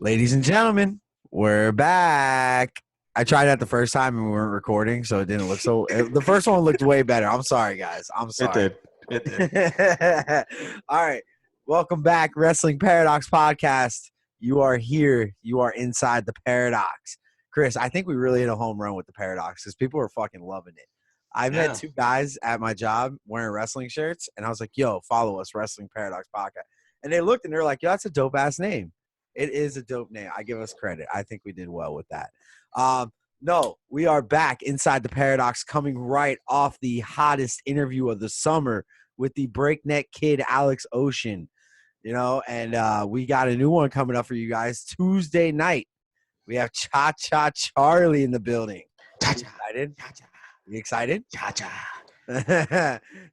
Ladies and gentlemen, we're back. I tried that the first time and we weren't recording, so it didn't look so. The first one looked way better. I'm sorry, guys. I'm It sorry. did. It did. All right. Welcome back, Wrestling Paradox Podcast. You are here. You are inside the Paradox. Chris, I think we really hit a home run with the Paradox because people are fucking loving it. I've had two guys at my job wearing wrestling shirts, and I was like, yo, follow us, Wrestling Paradox Podcast. And they looked and they're like, yo, that's a dope ass name. It is a dope name. I give us credit. I think we did well with that. No, we are back inside the Paradox, coming right off the hottest interview of the summer with the Breakneck Kid, Alex Ocean. And we got a new one coming up for you guys Tuesday night. We have Cha Cha Charlie in the building. Cha-cha. Excited? Cha-cha. You excited? Cha-cha.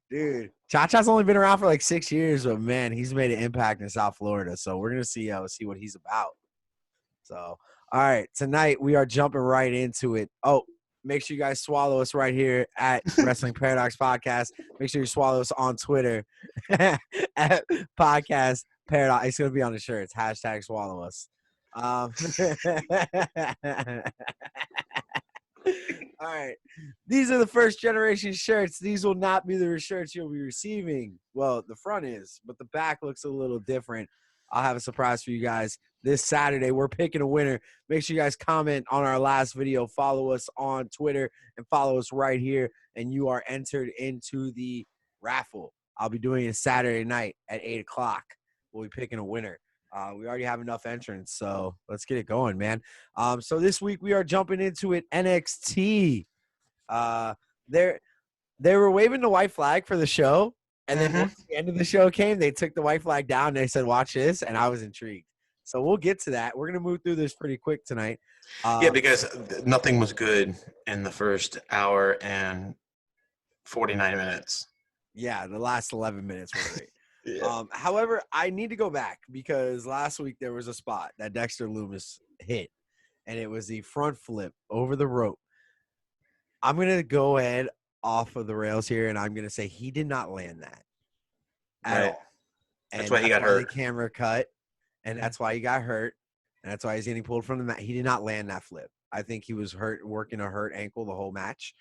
Dude, Cha Cha's only been around for like 6 years, but man, he's made an impact in South Florida. So we're gonna see what he's about. So, all right, tonight we are jumping right into it. Oh, make sure you guys swallow us right here at Wrestling Paradox Podcast. Make sure you swallow us on Twitter at Podcast Paradox. It's gonna be on the shirts. Hashtag swallow us. All right. These are the first generation shirts. These will not be the shirts you'll be receiving. Well, the front is, but the back looks a little different. I'll have a surprise for you guys this Saturday. We're picking a winner. Make sure you guys comment on our last video. Follow us on Twitter and follow us right here. And you are entered into the raffle. I'll be doing it Saturday night at 8 o'clock. We'll be picking a winner. We already have enough entrants, so let's get it going, man. So this week we are jumping into it. NXT. They were waving the white flag for the show, and then once the end of the show came, they took the white flag down. And they said, "Watch this," and I was intrigued. So we'll get to that. We're gonna move through this pretty quick tonight. Yeah, because nothing was good in the first hour and 49 minutes. Yeah, the last 11 minutes were great. Yeah. However, I need to go back because last week there was a spot that Dexter Loomis hit, and it was the front flip over the rope. I'm going to go ahead off of the rails here, and I'm going to say he did not land that at all. And that's why he got hurt. The camera cut, and that's why he got hurt, and that's why he's getting pulled from the mat. He did not land that flip. I think he was hurt, working a hurt ankle the whole match.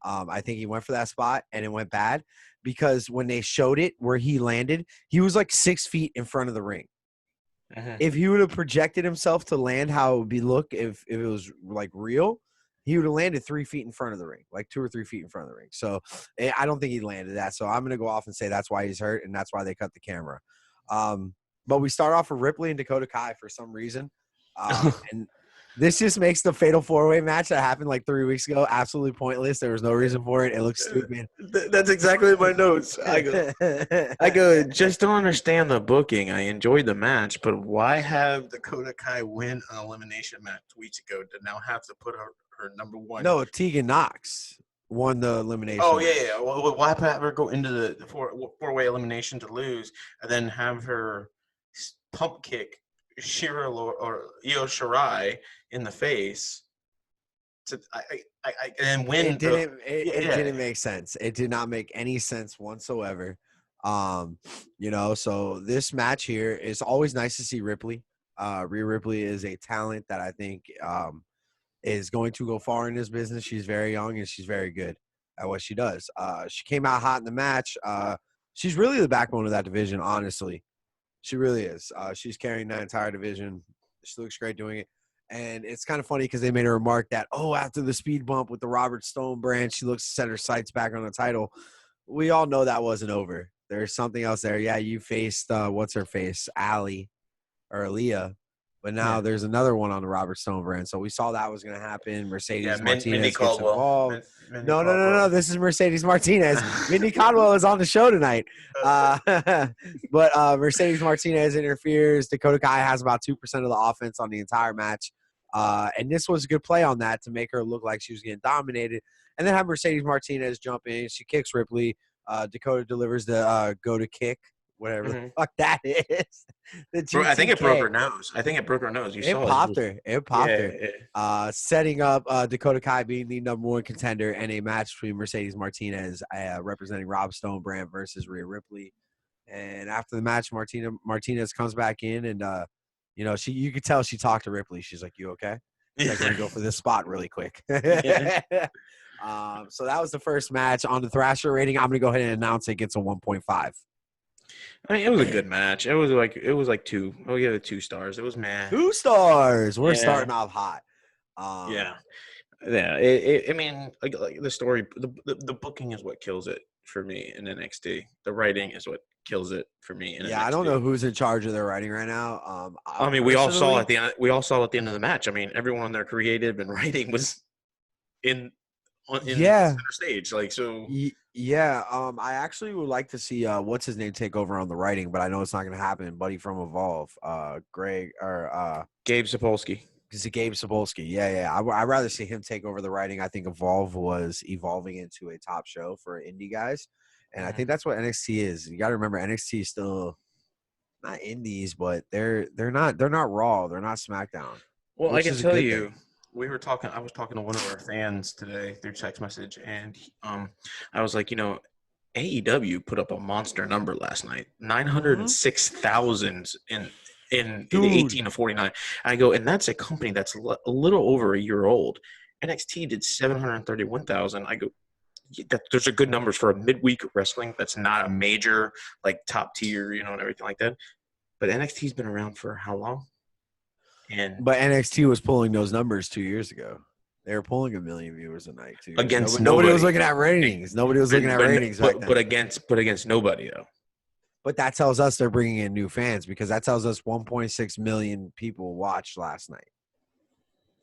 I think he went for that spot, and it went bad because when they showed it where he landed, he was like 6 feet in front of the ring. If he would have projected himself to land how it would be look if it was like real, he would have landed 3 feet in front of the ring, like 2 or 3 feet in front of the ring. So I don't think he landed that. So I'm going to go off and say that's why he's hurt, and that's why they cut the camera. But we start off with Ripley and Dakota Kai for some reason. And this just makes the Fatal 4-Way match that happened like 3 weeks ago absolutely pointless. There was no reason for it. It looks stupid. That's exactly my notes. I go, just don't understand the booking. I enjoyed the match, but why have Dakota Kai win an elimination match weeks ago to now have to put her number one? No, Tegan Knox won the elimination. Oh, yeah. Well, why have her go into the four-way elimination to lose and then have her pump kick Shira or Io Shirai in the face and win? It didn't make sense. It did not make any sense whatsoever. So this match here is always nice to see Ripley. Rhea Ripley is a talent that I think is going to go far in this business. She's very young and she's very good at what she does. She came out hot in the match. She's really the backbone of that division, honestly. She really is. She's carrying that entire division. She looks great doing it. And it's kind of funny because they made a remark that, after the speed bump with the Robert Stone brand, she looks to set her sights back on the title. We all know that wasn't over. There's something else there. Yeah, you faced, what's her face? Allie or Aaliyah. But now there's another one on the Robert Stone brand. So we saw that was going to happen. Mercedes Martinez gets involved. No. This is Mercedes Martinez. Mindy Caldwell is on the show tonight. But Mercedes Martinez interferes. Dakota Kai has about 2% of the offense on the entire match. And this was a good play on that to make her look like she was getting dominated. And then have Mercedes Martinez jump in. She kicks Ripley. Dakota delivers the go-to kick. Whatever the fuck that is. I think it broke her nose. You saw it. It popped her. Setting up Dakota Kai being the number one contender and a match between Mercedes Martinez representing Rob Stone brand versus Rhea Ripley. And after the match, Martinez comes back in and You know, you could tell she talked to Ripley. She's like, "You okay?" She's like, "Let me go for this spot really quick." Yeah. So that was the first match on the Thrasher rating. I'm gonna go ahead and announce it gets a 1.5. I mean, it was a good match. It was like two. I'll give it 2 stars. It was meh. 2 stars. We're Yeah. starting off hot. Yeah. I mean, like the story, the booking is what kills it for me in NXT. The writing is what kills it for me in NXT. I don't know who's in charge of their writing right now. I mean, we all saw at the end of the match. I mean, everyone there creative and writing was in center stage. Like, so. I actually would like to see what's his name take over on the writing, but I know it's not going to happen. Buddy from Evolve, Gabe Sapolsky. Is it Gabe Sapolsky? Yeah. I'd rather see him take over the writing. I think Evolve was evolving into a top show for indie guys, and I think that's what NXT is. You got to remember, NXT is still not indies, but they're not Raw, they're not SmackDown. Well, I can tell you, I was talking to one of our fans today through text message, and I was like, AEW put up a monster number last night, 906,000 in the 18 to 49. I go, and that's a company that's a little over a year old. NXT did 731,000. I go, those are good numbers for a midweek wrestling that's not a major, like, top tier, and everything like that. But NXT's been around for how long? But NXT was pulling those numbers 2 years ago. They were pulling 1 million viewers a night too. Against nobody was looking at ratings. Nobody was looking at ratings. But against nobody though. But that tells us they're bringing in new fans, because that tells us 1.6 million people watched last night.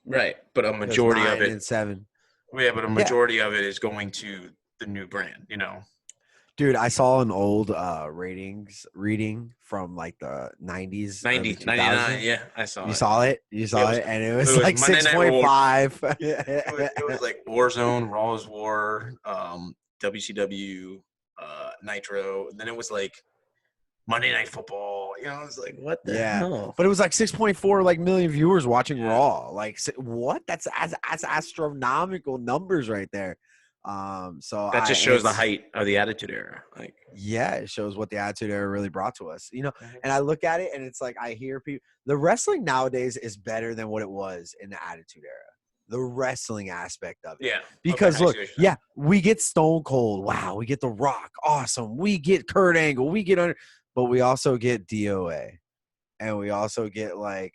Right, but a majority of it. 7. Yeah, but a majority of it is going to the new brand. Dude, I saw an old ratings reading from like the 90s. 99, yeah, I saw it. You saw it? You saw it? And it was like 6.5. It was like Warzone, Raw's War, WCW, Nitro. And then it was like Monday Night Football. It was like, what the hell? But it was like 6.4 million viewers watching Raw. Like, what? That's astronomical numbers right there. So that just shows the height of the Attitude Era. Like, it shows what the Attitude Era really brought to us. And I look at it and it's like, I hear people. The wrestling nowadays is better than what it was in the Attitude Era. The wrestling aspect of it. Yeah. Because look, we get Stone Cold. Wow. We get The Rock. Awesome. We get Kurt Angle. We get but we also get DOA, and we also get what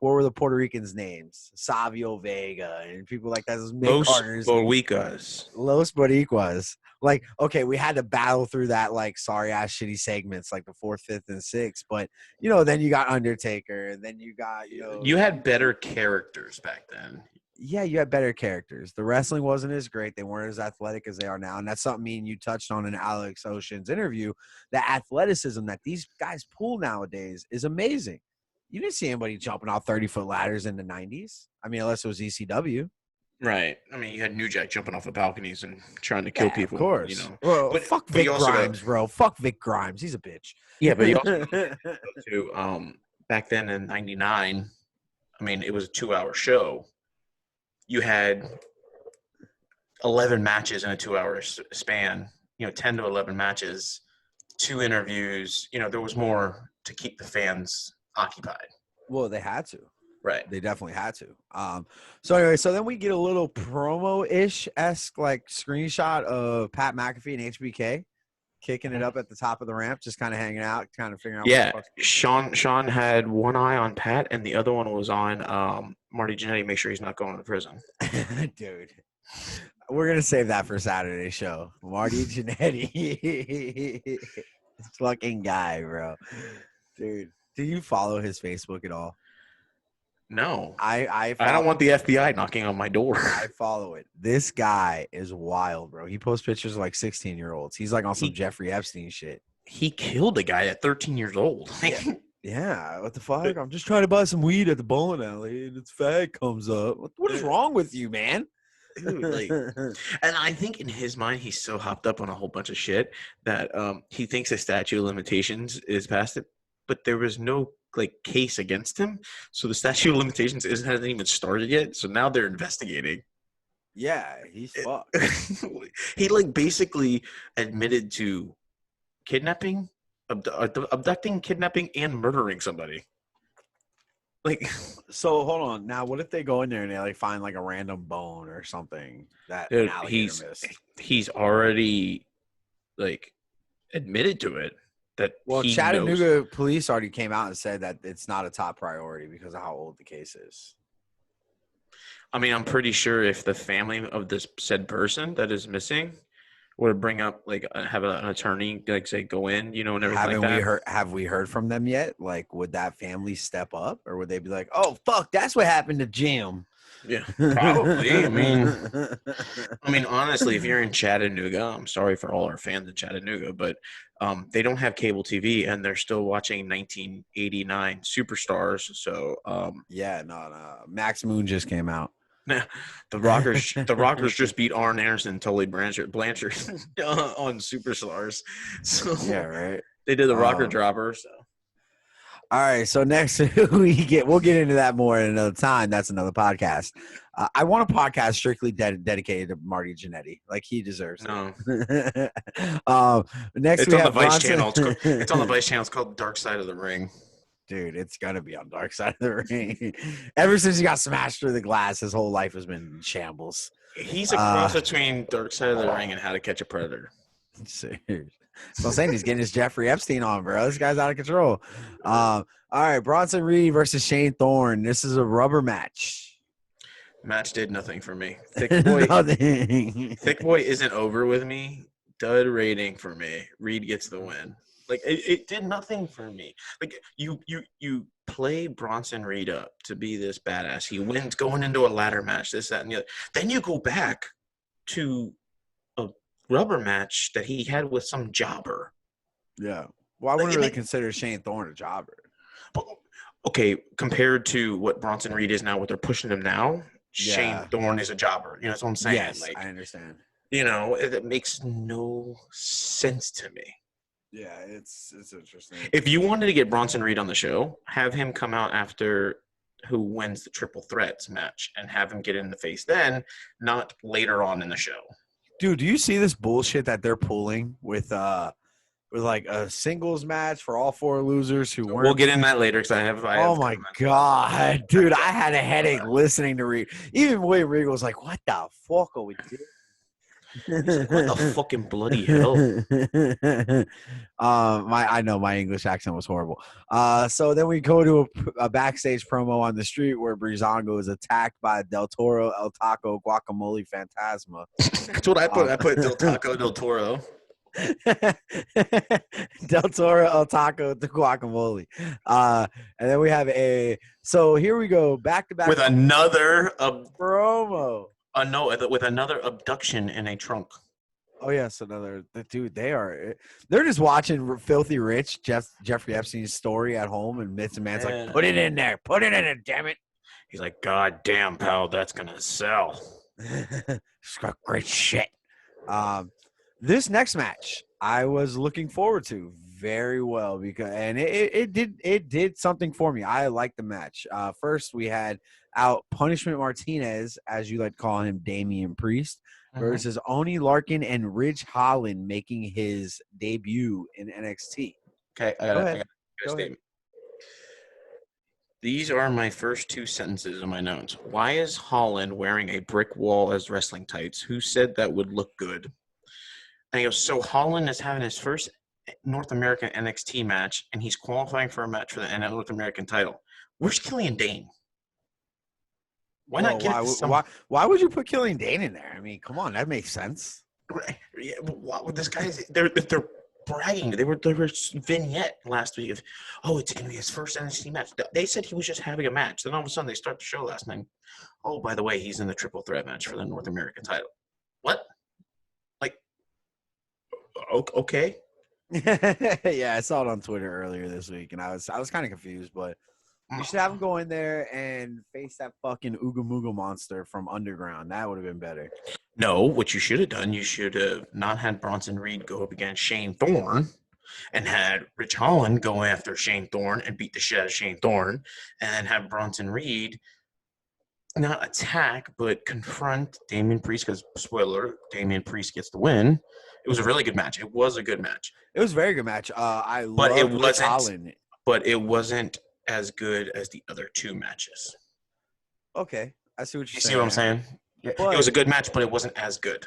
were the Puerto Ricans' names? Savio Vega and people like that. Los Boricuas. Like, okay, we had to battle through that, like, sorry ass shitty segments, like the 4th, 5th, and 6th. But then you got Undertaker, and then you got you had better characters back then. Yeah, you had better characters. The wrestling wasn't as great. They weren't as athletic as they are now. And that's something me and you touched on in Alex Ocean's interview. The athleticism that these guys pull nowadays is amazing. You didn't see anybody jumping off 30-foot ladders in the 90s. I mean, unless it was ECW. Right. I mean, you had New Jack jumping off the balconies and trying to kill people. Of course. Well, but fuck Vic Grimes, bro. Fuck Vic Grimes. He's a bitch. Yeah, but you also to back then in '99, I mean, it was a 2-hour show. You had 11 matches in a 2-hour span, 10 to 11 matches, 2 interviews. There was more to keep the fans occupied. Well, they had to. Right. They definitely had to. So anyway, then we get a little promo-ish-esque like screenshot of Pat McAfee and HBK kicking it up at the top of the ramp, just kind of hanging out, kind of figuring out. Yeah, Sean had one eye on Pat, and the other one was on Marty Jannetty. Make sure he's not going to prison. Dude, we're gonna save that for Saturday's show. Marty Jannetty, fucking guy, bro. Dude, do you follow his Facebook at all? No, I don't want the FBI knocking on my door. I follow it. This guy is wild, bro. He posts pictures of like 16-year-olds. He's like on some Jeffrey Epstein shit. He killed a guy at 13 years old. Yeah, what the fuck? I'm just trying to buy some weed at the bowling alley, and its fag comes up. What is wrong with you, man? Dude, and I think in his mind, he's so hopped up on a whole bunch of shit that he thinks the statute of limitations is past it, but there was no case against him, so the statute of limitations hasn't even started yet. So now they're investigating. Yeah, he's fucked. He basically admitted to kidnapping abducting, kidnapping, and murdering somebody. Like, So hold on. Now, what if they go in there and they like find like a random bone or something that an dude, alligator missed? he's already like admitted to it that Well, he knows. Chattanooga police already came out and said that it's not a top priority because of how old the case is. I mean, I'm pretty sure if the family of this said person that is missing would bring up like have an attorney like say go in, and everything like Haven't we that. heard? Have we heard from them yet? Like, would that family step up, or would they be like, "Oh, fuck, that's what happened to Jim"? Yeah, probably. I mean, honestly, if you're in Chattanooga, I'm sorry for all our fans in Chattanooga, but they don't have cable TV and they're still watching 1989 Superstars. So Yeah, no. Max Moon just came out. the Rockers just beat Arn Anderson, and Tully Blanchard on Superstars. So Yeah, right. they did the Rocker Dropper. So All right, so next we'll get into that more at another time. That's another podcast. I want a podcast strictly dedicated to Marty Jannetty, like he deserves no, it. Next it's we on the have Vice Bronson. channel. It's on the Vice channel. It's called Dark Side of the Ring. Dude, it's gonna be on Dark Side of the Ring. Ever since he got smashed through the glass, his whole life has been in shambles. He's a cross between Dark Side of the Ring and How to Catch a Predator. Serious. So I'm saying he's getting his Jeffrey Epstein on, bro. This guy's out of control. All right, Bronson Reed versus Shane Thorne. This is a rubber match. Match did nothing for me. Thick Boy isn't over with me. Dud rating for me. Reed gets the win. Like it did nothing for me. Like you play Bronson Reed up to be this badass. He wins going into a ladder match, this, that, and the other. Then you go back to a rubber match that he had with some jobber. Yeah. Well, I wouldn't really consider Shane Thorne a jobber. But, okay, compared to what Bronson Reed is now, what they're pushing him now, Shane Thorne is a jobber. That's what I'm saying. Yes, like, I understand. It makes no sense to me. Yeah, it's interesting. If you wanted to get Bronson Reed on the show, have him come out after who wins the triple threats match and have him get in the face then, not later on in the show. Dude, do you see this bullshit that they're pulling with like a singles match for all four losers who weren't? We'll get in that later because I have oh my god, dude! I had a headache listening to Reed. Even Willie Reed was like, "What the fuck are we doing?" Like, what the fucking bloody hell? I know my English accent was horrible. So then we go to a backstage promo on the street where Breezango is attacked by Del Toro, El Taco, Guacamole, Phantasma. That's what I put. I put Del Taco, Del Toro. Del Toro, El Taco, the Guacamole. And then we have so here we go back to back with another promo. With another abduction in a trunk. Oh yes, dude. They're just watching Filthy Rich, Jeffrey Epstein's story at home, and Mitch and Man's like, put it in there, damn it. He's like, God damn, pal, that's gonna sell. It's got great shit. This next match I was looking forward to very well because it did something for me. I liked the match. First we had out Punishment Martinez, as you like to call him, Damian Priest, versus Oni Larkin and Ridge Holland making his debut in NXT. Okay, I got a statement. These are my first two sentences in my notes. Why is Holland wearing a brick wall as wrestling tights? Who said that would look good? And he goes, so Holland is having his first North American NXT match, and he's qualifying for a match for the North American title. Where's Killian Dane? Why not get why would you put Killian Dane in there? I mean, come on, that makes sense. Yeah, this guy's they're bragging. They were vignette last week of, it's gonna be his first NXT match. They said he was just having a match. Then all of a sudden they start the show last night. Oh, by the way, he's in the triple threat match for the North American title. What? Like, okay. Yeah, I saw it on Twitter earlier this week, and I was kind of confused, but you should have him go in there and face that fucking Ooga Mooga monster from Underground. That would have been better. No, what you should have done, you should have not had Bronson Reed go up against Shane Thorne and had Rich Holland go after Shane Thorne and beat the shit out of Shane Thorne, and then have Bronson Reed not attack but confront Damian Priest, because, spoiler, Damian Priest gets the win. It was a really good match. It was a good match. It was a very good match. I But it loved Rich wasn't Holland. but it wasn't as good as the other two matches. Okay, I see what You you're see saying what I'm there. saying? Yeah, it was But a good match, but it wasn't as good.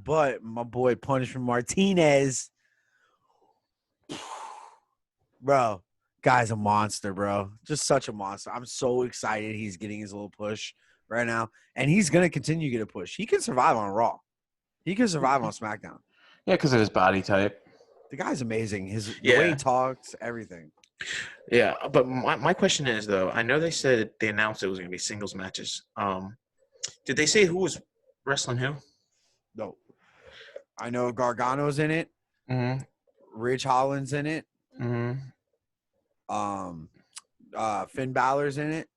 my boy Punishment Martinez, bro, guy's a monster, bro. Just such a monster. I'm so excited he's getting his little push right now, and he's gonna continue to get a push. He can survive on Raw. He can survive on SmackDown. Yeah, because of his body type. The guy's amazing. The way he talks, everything. Yeah, but my question is though, I know they said they announced it was going to be singles matches. Did they say who was wrestling who? No, I know Gargano's in it. Mm-hmm. Rich Holland's in it. Mm-hmm. Finn Balor's in it.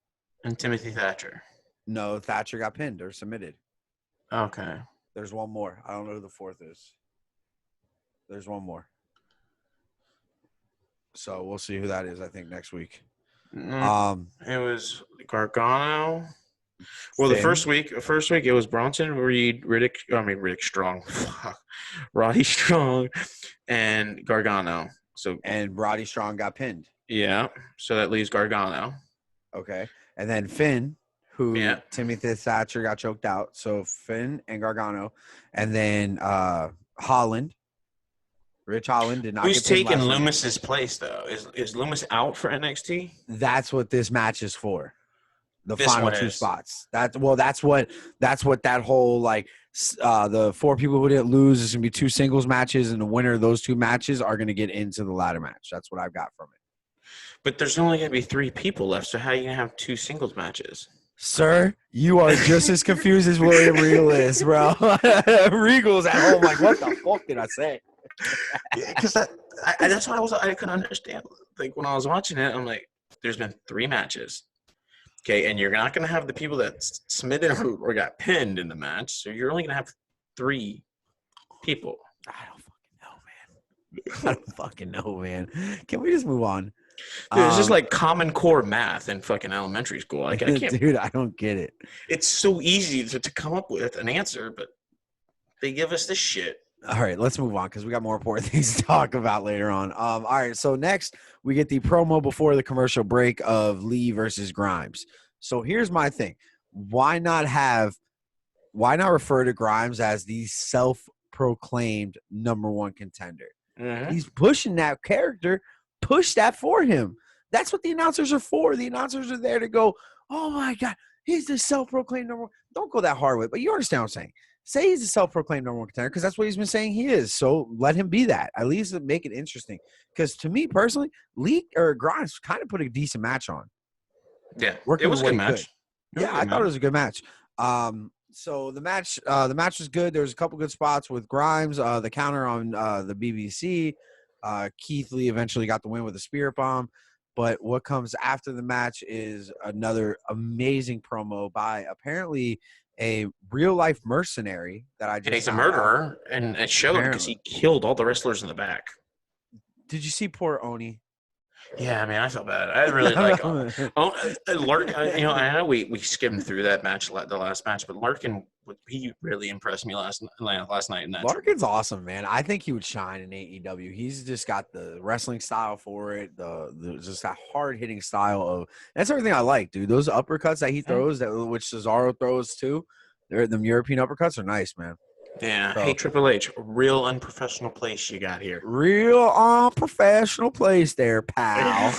And Timothy Thatcher. No, Thatcher got pinned or submitted. Okay. There's one more. I don't know who the fourth is. There's one more. So we'll see who that is, I think, next week. It was Gargano. Well, Finn. the first week it was Bronson Reed, Riddick Strong, Roddy Strong, and Gargano. And Roddy Strong got pinned. Yeah, so that leaves Gargano. Okay, and then Finn, who Timothy Thatcher got choked out. So Finn and Gargano, and then Holland. Rich Holland did not. Who's get pinned taking last Loomis's place though? Is Loomis out for NXT? That's what this match is for. The This final two spots. That's what that whole like the four people who didn't lose is gonna be two singles matches, and the winner of those two matches are gonna get into the ladder match. That's what I've got from it. But there's only gonna be 3 people left, so how are you gonna have 2 singles matches? Sir, you are just as confused as William Regal is, bro. Regal's at home like, what the fuck did I say? Because that's what I couldn't understand. Like when I was watching it, I'm like, there's been 3 matches. Okay, and you're not going to have the people that submitted or got pinned in the match, so you're only going to have 3 people. I don't fucking know, man. Can we just move on? Dude, it's just like Common Core math in fucking elementary school. Like, I can't. Dude, I don't get it. It's so easy to come up with an answer, but they give us this shit. All right, let's move on because we got more important things to talk about later on. All right, so next we get the promo before the commercial break of Lee versus Grimes. So here's my thing. Why not refer to Grimes as the self-proclaimed number 1 contender? Mm-hmm. He's pushing that character. Push that for him. That's what the announcers are for. The announcers are there to go, oh my God, he's the self-proclaimed number 1. Don't go that hard with it, but you understand what I'm saying. Say he's a self-proclaimed number 1 contender because that's what he's been saying he is. So let him be that. At least make it interesting. Because to me personally, Lee or Grimes kind of put a decent match on. Yeah, it was a good match. I thought it was a good match. So the match was good. There was a couple good spots with Grimes. The counter on the BBC. Keith Lee eventually got the win with a spirit bomb. But what comes after the match is another amazing promo by apparently a real-life mercenary that I just and he's a murderer, and it showed because he killed all the wrestlers in the back. Did you see poor Oni? Yeah, I mean, I felt bad. I really like Larkin. I know we skimmed through that match, the last match, but Larkin, he really impressed me last night. In that Larkin's awesome, man. I think he would shine in AEW. He's just got the wrestling style for it, the just that hard hitting style of. That's everything I like, dude. Those uppercuts that he throws, which Cesaro throws too, them European uppercuts are nice, man. Yeah. So, hey, Triple H, real unprofessional place you got here. Real unprofessional place there, pal.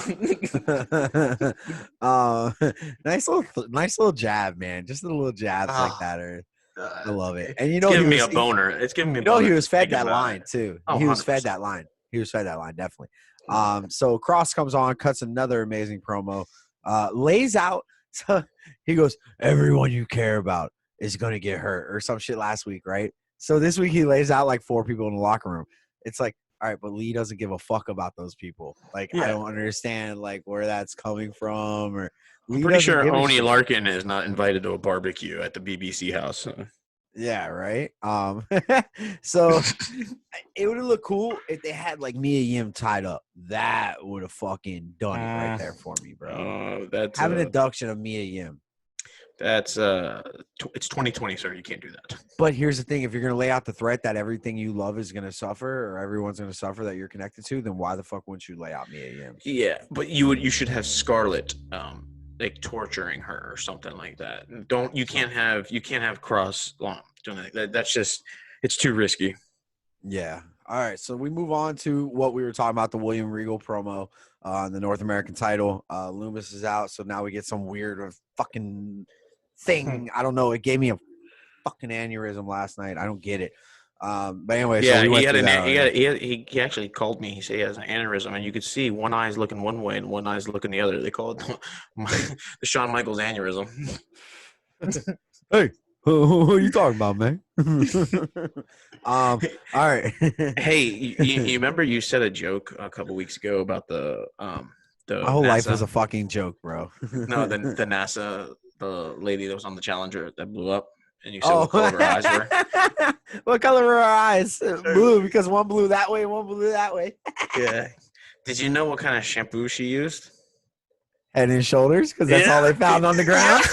Nice little jab, man. Just a little jabs like that. I love it. And it's giving me a boner. It's giving me a boner. He was fed that line too. He was fed that line. He was fed that line, definitely. So Cross comes on, cuts another amazing promo, lays out. So he goes, everyone you care about is going to get hurt or some shit last week, right? So this week he lays out like 4 people in the locker room. It's like, all right, but Lee doesn't give a fuck about those people. Like, I don't understand like where that's coming from. Or I'm pretty sure Oni Larkin is not invited to a barbecue at the BBC house. So. Yeah, right. So it would have looked cool if they had like Mia Yim tied up. That would have fucking done it right there for me, bro. That's have an induction of Mia Yim. That's it's 2020, sir. You can't do that. But here's the thing: if you're gonna lay out the threat that everything you love is gonna suffer, or everyone's gonna suffer that you're connected to, then why the fuck wouldn't you lay out Mia Yim? Yeah, but you should have Scarlet like torturing her or something like that. You can't have Cross doing that. That's just it's too risky. Yeah. All right. So we move on to what we were talking about, the William Regal promo on the North American title. Loomis is out, so now we get some weird fucking thing. I don't know. It gave me a fucking aneurysm last night. I don't get it. But anyway, Yeah, so we went he actually called me. He said he has an aneurysm, and you could see one eye's looking one way and one eye's looking the other. They call it the Shawn Michaels aneurysm. Hey, who are you talking about, man? All right. Hey, you remember you said a joke a couple weeks ago about the My whole NASA, life was a fucking joke, bro. no, the NASA, the lady that was on the Challenger that blew up, and you said what color her eyes were. What color were her eyes? Blue, because one blew that way and one blew that way. Yeah. Did you know what kind of shampoo she used? Head and shoulders, because that's all they found on the ground.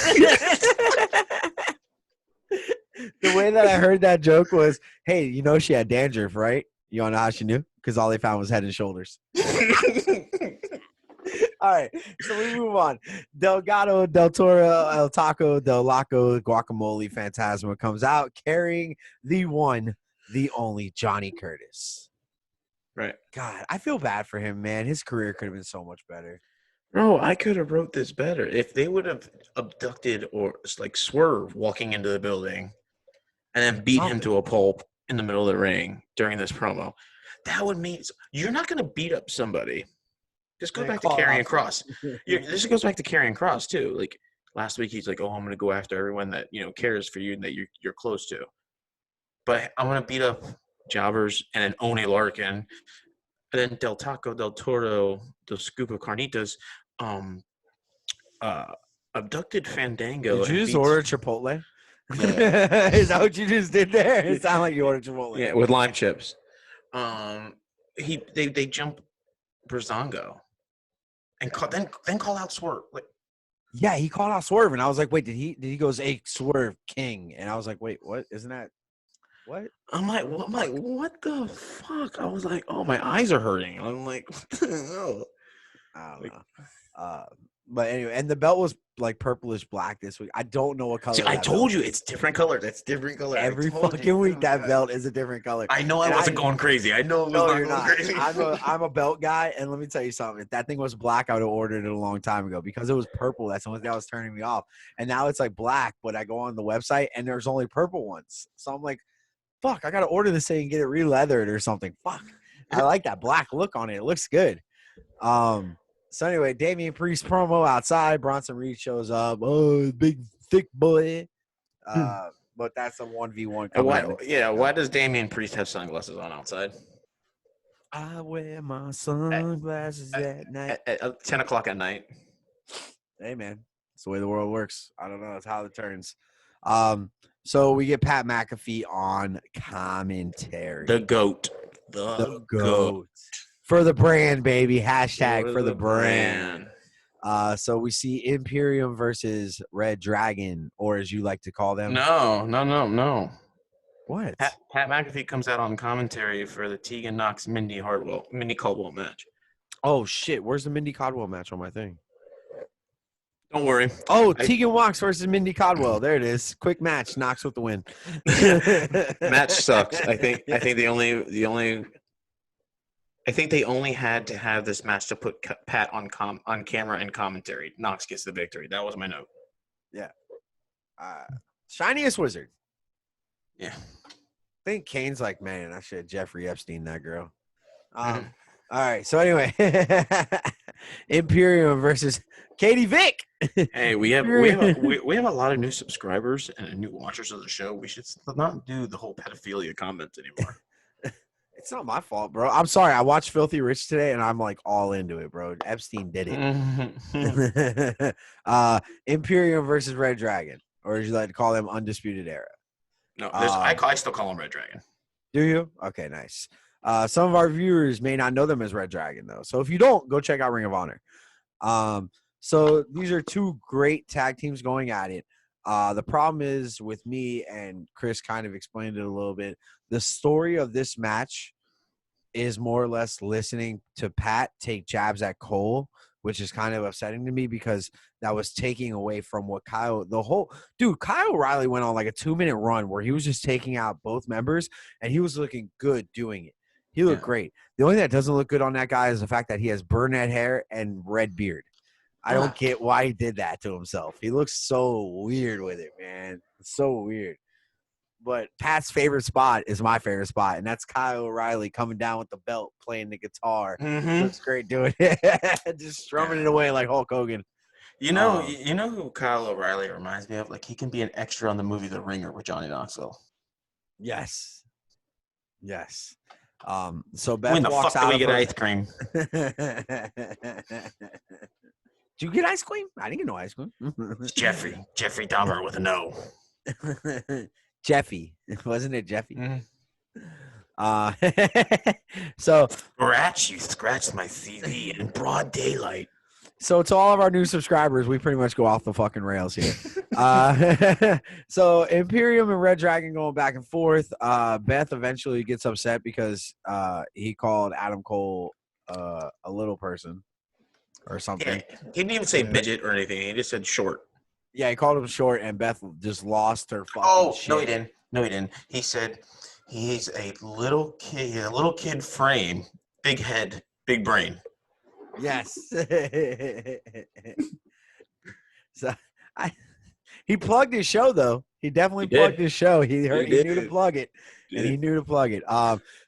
The way that I heard that joke was, hey, you know she had dandruff, right? You want to know how she knew? Because all they found was head and shoulders. All right, so we move on. Delgado, Del Toro, El Taco, Del Laco, Guacamole, Phantasma comes out carrying the one, the only Johnny Curtis. Right. God, I feel bad for him, man. His career could have been so much better. Bro, I could have wrote this better. If they would have abducted or like Swerve walking into the building and then beat him to a pulp in the middle of the ring during this promo, that would mean you're not going to beat up somebody. Just go back to Karrion Kross. This goes back to Karrion Kross too. Like last week, he's like, "Oh, I'm going to go after everyone that cares for you and that you're close to." But I'm going to beat up jobbers and then Oney Larkin, and then Del Taco, Del Toro, Del Scupa Carnitas, abducted Fandango. Did you just order Chipotle? Yeah. Is that what you just did there? It sounded like you ordered Chipotle. Yeah, with lime chips. They jump Brazongo. And then call out Swerve. Like, yeah, he called out Swerve, and I was like, wait, did he goes, hey, Swerve King? And I was like, wait, what? Isn't that what? I'm like, what the fuck? I was like, oh, my eyes are hurting. I'm like, what the hell? I don't know. But anyway, and the belt was like purplish black this week. I don't know what color. See, I told you it's different color. That's different color. Every fucking week that belt is a different color. I know I wasn't going crazy. I know it was not going crazy. I'm a belt guy, and let me tell you something. If that thing was black, I would have ordered it a long time ago because it was purple. That's the only thing that was turning me off. And now it's like black, but I go on the website and there's only purple ones. So I'm like, fuck, I gotta order this thing and get it re-leathered or something. Fuck. I like that black look on it. It looks good. So anyway, Damian Priest promo outside. Bronson Reed shows up. Oh, big thick boy. But that's a 1v1. Why does Damian Priest have sunglasses on outside? I wear my sunglasses at night. At 10 o'clock at night. Hey, man. It's the way the world works. I don't know. It's how it turns. So we get Pat McAfee on commentary. The GOAT. The GOAT. For the brand, baby. Hashtag for the brand. So we see Imperium versus Red Dragon, or as you like to call them. No. What? Pat McAfee comes out on commentary for the Tegan Knox Mindy Caldwell match. Oh shit! Where's the Mindy Caldwell match on my thing? Don't worry. Oh, Tegan Knox versus Mindy Caldwell. There it is. Quick match. Knox with the win. Match sucks. I think they only had to have this match to put Pat on camera and commentary. Knox gets the victory. That was my note. Yeah. Shiniest wizard. Yeah. I think Kane's like, man, I should have Jeffrey Epstein that girl. All right. So anyway, Imperium versus Katie Vick. Hey, we have a lot of new subscribers and new watchers of the show. We should not do the whole pedophilia comments anymore. It's not my fault, bro. I'm sorry. I watched Filthy Rich today, and I'm like all into it, bro. Epstein did it. Imperium versus Red Dragon, or as you like to call them, Undisputed Era. No, I still call them Red Dragon. Do you? Okay, nice. Some of our viewers may not know them as Red Dragon, though. So if you don't, go check out Ring of Honor. So these are two great tag teams going at it. The problem is with me, and Chris kind of explained it a little bit. The story of this match is more or less listening to Pat take jabs at Cole, which is kind of upsetting to me because that was taking away from what Kyle O'Reilly went on like a 2-minute run where he was just taking out both members and he was looking good doing it. He looked great. The only thing that doesn't look good on that guy is the fact that he has brunette hair and red beard. I don't get why he did that to himself. He looks so weird with it, man. It's so weird. But Pat's favorite spot is my favorite spot, and that's Kyle O'Reilly coming down with the belt, playing the guitar. Looks great doing it, just strumming it away like Hulk Hogan. You know who Kyle O'Reilly reminds me of? Like he can be an extra on the movie The Ringer with Johnny Knoxville. Yes. So Beth when the walks fuck out. Do we get ice cream? Did you get ice cream? I didn't get no ice cream. Jeffrey Dahmer with an O. Jeffy, wasn't it Jeffy? So you scratched my CV in broad daylight. So to all of our new subscribers, we pretty much go off the fucking rails here. So Imperium and Red Dragon going back and forth. Beth eventually gets upset because he called Adam Cole a little person or something. Yeah, he didn't even say midget or anything. He just said short. Yeah, he called him short, and Beth just lost her fucking shit. No, he didn't. He said he's a little kid frame, big head, big brain. Yes. So he plugged his show though. He definitely plugged his show. He knew to plug it. And he knew to plug it.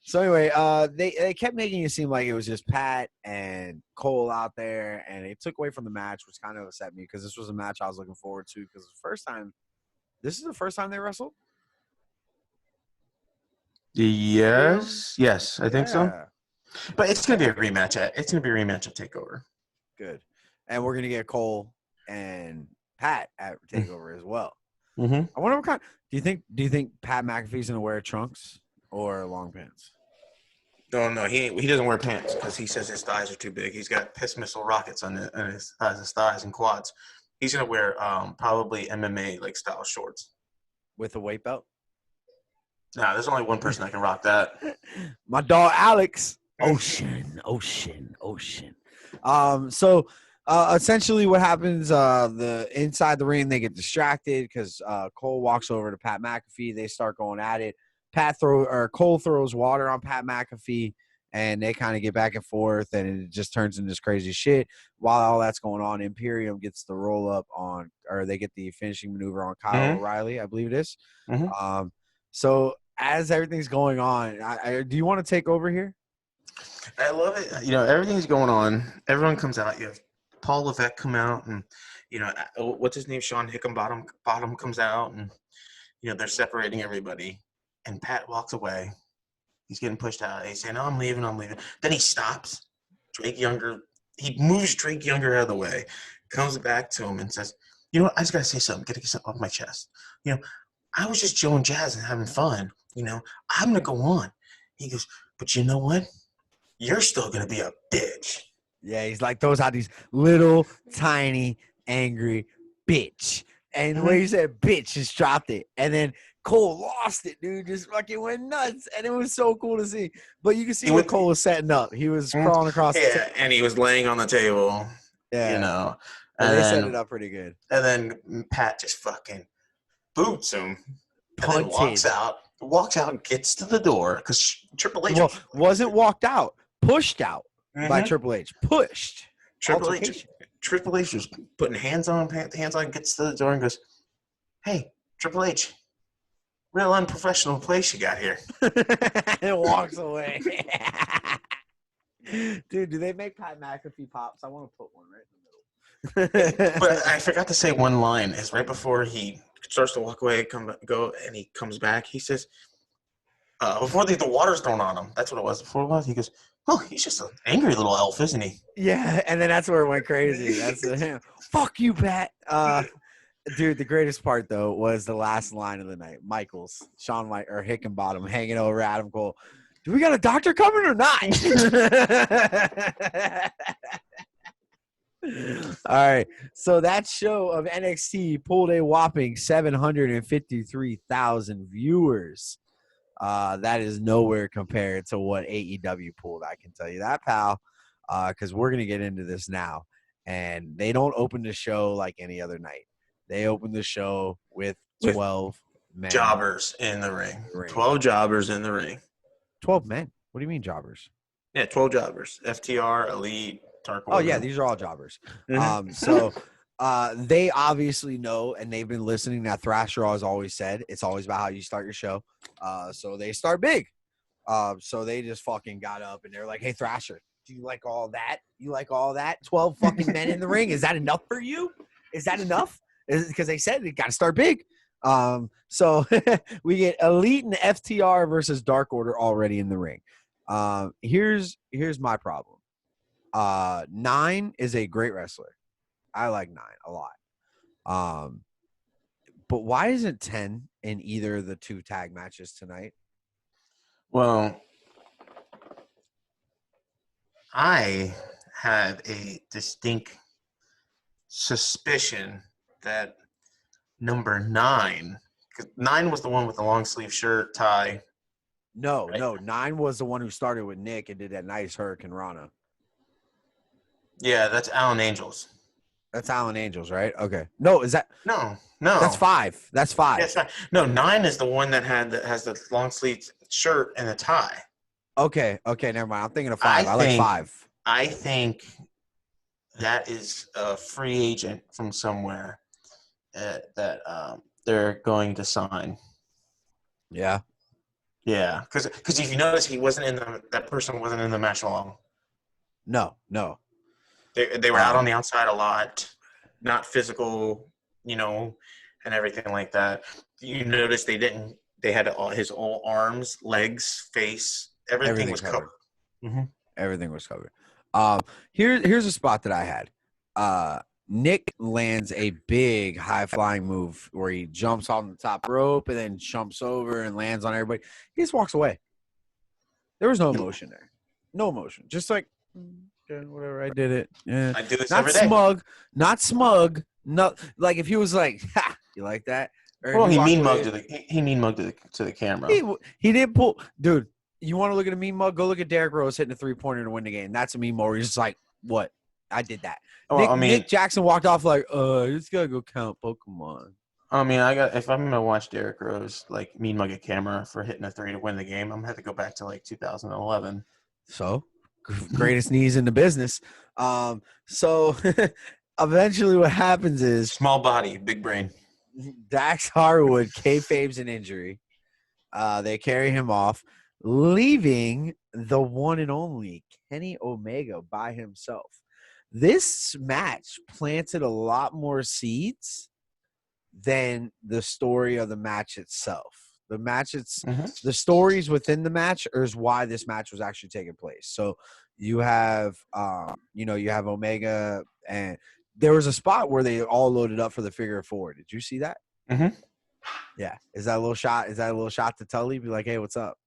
So anyway, they kept making it seem like it was just Pat and Cole out there, and it took away from the match, which kind of upset me because this was a match I was looking forward to because this is the first time they wrestled. Yes, I think so. But it's gonna be a rematch. It's gonna be a rematch at Takeover. Good, and we're gonna get Cole and Pat at Takeover as well. Mm-hmm. I wonder what kind. Do you think Pat McAfee's gonna wear trunks or long pants? No, he doesn't wear pants because he says his thighs are too big. He's got piss missile rockets on his thighs and quads. He's gonna wear probably MMA like style shorts with a weight belt. Nah, there's only one person that can rock that. My dog Alex. Ocean. So essentially what happens, the inside the ring, they get distracted because Cole walks over to Pat McAfee. They start going at it. Cole throws water on Pat McAfee, and they kind of get back and forth, and it just turns into this crazy shit. While all that's going on, Imperium gets the roll up on, or they get the finishing maneuver on Kyle O'Reilly, I believe it is. So as everything's going on, do you want to take over here? I love it. Everything's going on. Everyone comes out. You have Paul Levesque come out, and what's his name? Sean Hickenbottom comes out, and they're separating everybody. And Pat walks away. He's getting pushed out. He's saying, "Oh, I'm leaving. Then he stops. He moves Drake Younger out of the way, comes back to him and says, "I just gotta say something. Gotta get something off my chest. I was just Joe and Jazz and having fun. I'm gonna go on." He goes, "But you know what? You're still going to be a bitch." Yeah, he's like, those are these little, tiny, angry bitch. And the way he said bitch, just dropped it. And then Cole lost it, dude. Just fucking went nuts. And it was so cool to see. But you can see what Cole was setting up. He was crawling across the table. And he was laying on the table. Yeah. And they set it up pretty good. And then Pat just fucking boots him. Punted. And then walks out and gets to the door because Triple H wasn't walked out. Pushed out by Triple H. Pushed. Triple H was putting hands on, gets to the door and goes, "Hey, Triple H, real unprofessional place you got here." And walks away. Dude, do they make Pat McAfee pops? I want to put one right in the middle. But I forgot to say one line. Is right before he starts to walk away, and he comes back. He says, before the water's thrown on him. That's what it was. Before it was, he goes, "Oh, he's just an angry little elf, isn't he?" Yeah, and then that's where it went crazy. That's fuck you, Pat. Dude, the greatest part though was the last line of the night. Shawn Hickenbottom hanging over Adam Cole. Do we got a doctor coming or not? All right. So that show of NXT pulled a whopping 753,000 viewers. That is nowhere compared to what AEW pulled. I can tell you that, pal. Because we're gonna get into this now, and they don't open the show like any other night. They open the show with 12 men. Jobbers in the ring. In the ring. 12 jobbers in the ring. 12 men. What do you mean jobbers? Yeah, 12 jobbers. FTR, Elite, Dark Oh Order. yeah, these are all jobbers. Mhm. So they obviously know, and they've been listening. That Thrasher has always said it's always about how you start your show. So they start big. So they just fucking got up and they're like, "Hey Thrasher, do you like all that? You like all that? 12 fucking men in the ring? Is that enough for you? Is that enough?" Because they said they got to start big. So we get Elite and FTR versus Dark Order already in the ring. Here's my problem. 9 is a great wrestler. I like 9 a lot. But why isn't 10 in either of the 2 tag matches tonight? Well, I have a distinct suspicion that number 9, because 9 was the one with the long sleeve shirt, tie. No, Right. no. 9 was the one who started with Nick and did that nice Hurricane Rana. Yeah, that's Alan Angels. That's Alan Angels, right? Okay. No, is that No. That's 5. That's 5. Yes, no. 9 is the one that has the long sleeve shirt and the tie. Okay, never mind. I'm thinking of 5. I like 5. I think that is a free agent from somewhere that they're going to sign. Yeah. Yeah, because if you notice, that person wasn't in the match long. No. They were out on the outside a lot, not physical, and everything like that. You notice they had all his arms, legs, face, everything was covered. Mm-hmm. Everything was covered. Here's a spot that I had. Nick lands a big high flying move where he jumps on the top rope and then jumps over and lands on everybody. He just walks away. There was no emotion there. No emotion. Just like, okay, whatever, I did it. Yeah. I do this not every day. Not smug. No, like if he was like, "Ha, you like that?" Or well, he mean mugged to the camera. He didn't pull, dude. You want to look at a mean mug? Go look at Derrick Rose hitting a 3-pointer to win the game. That's a mean mug. He's just like, what? I did that. Nick Jackson walked off like, just gotta go count Pokemon. I mean, if I'm gonna watch Derrick Rose like mean mug a camera for hitting a 3 to win the game, I'm gonna have to go back to like 2011. So, greatest knees in the business. So eventually, what happens is small body, big brain. Dax Harwood kayfabes an injury. They carry him off, leaving the one and only Kenny Omega by himself. This match planted a lot more seeds than the story of the match itself. The stories within the match is why this match was actually taking place. So you have, you have Omega, and there was a spot where they all loaded up for the figure 4. Did you see that? Mm-hmm. Yeah. Is that a little shot to Tully? Be like, hey, what's up?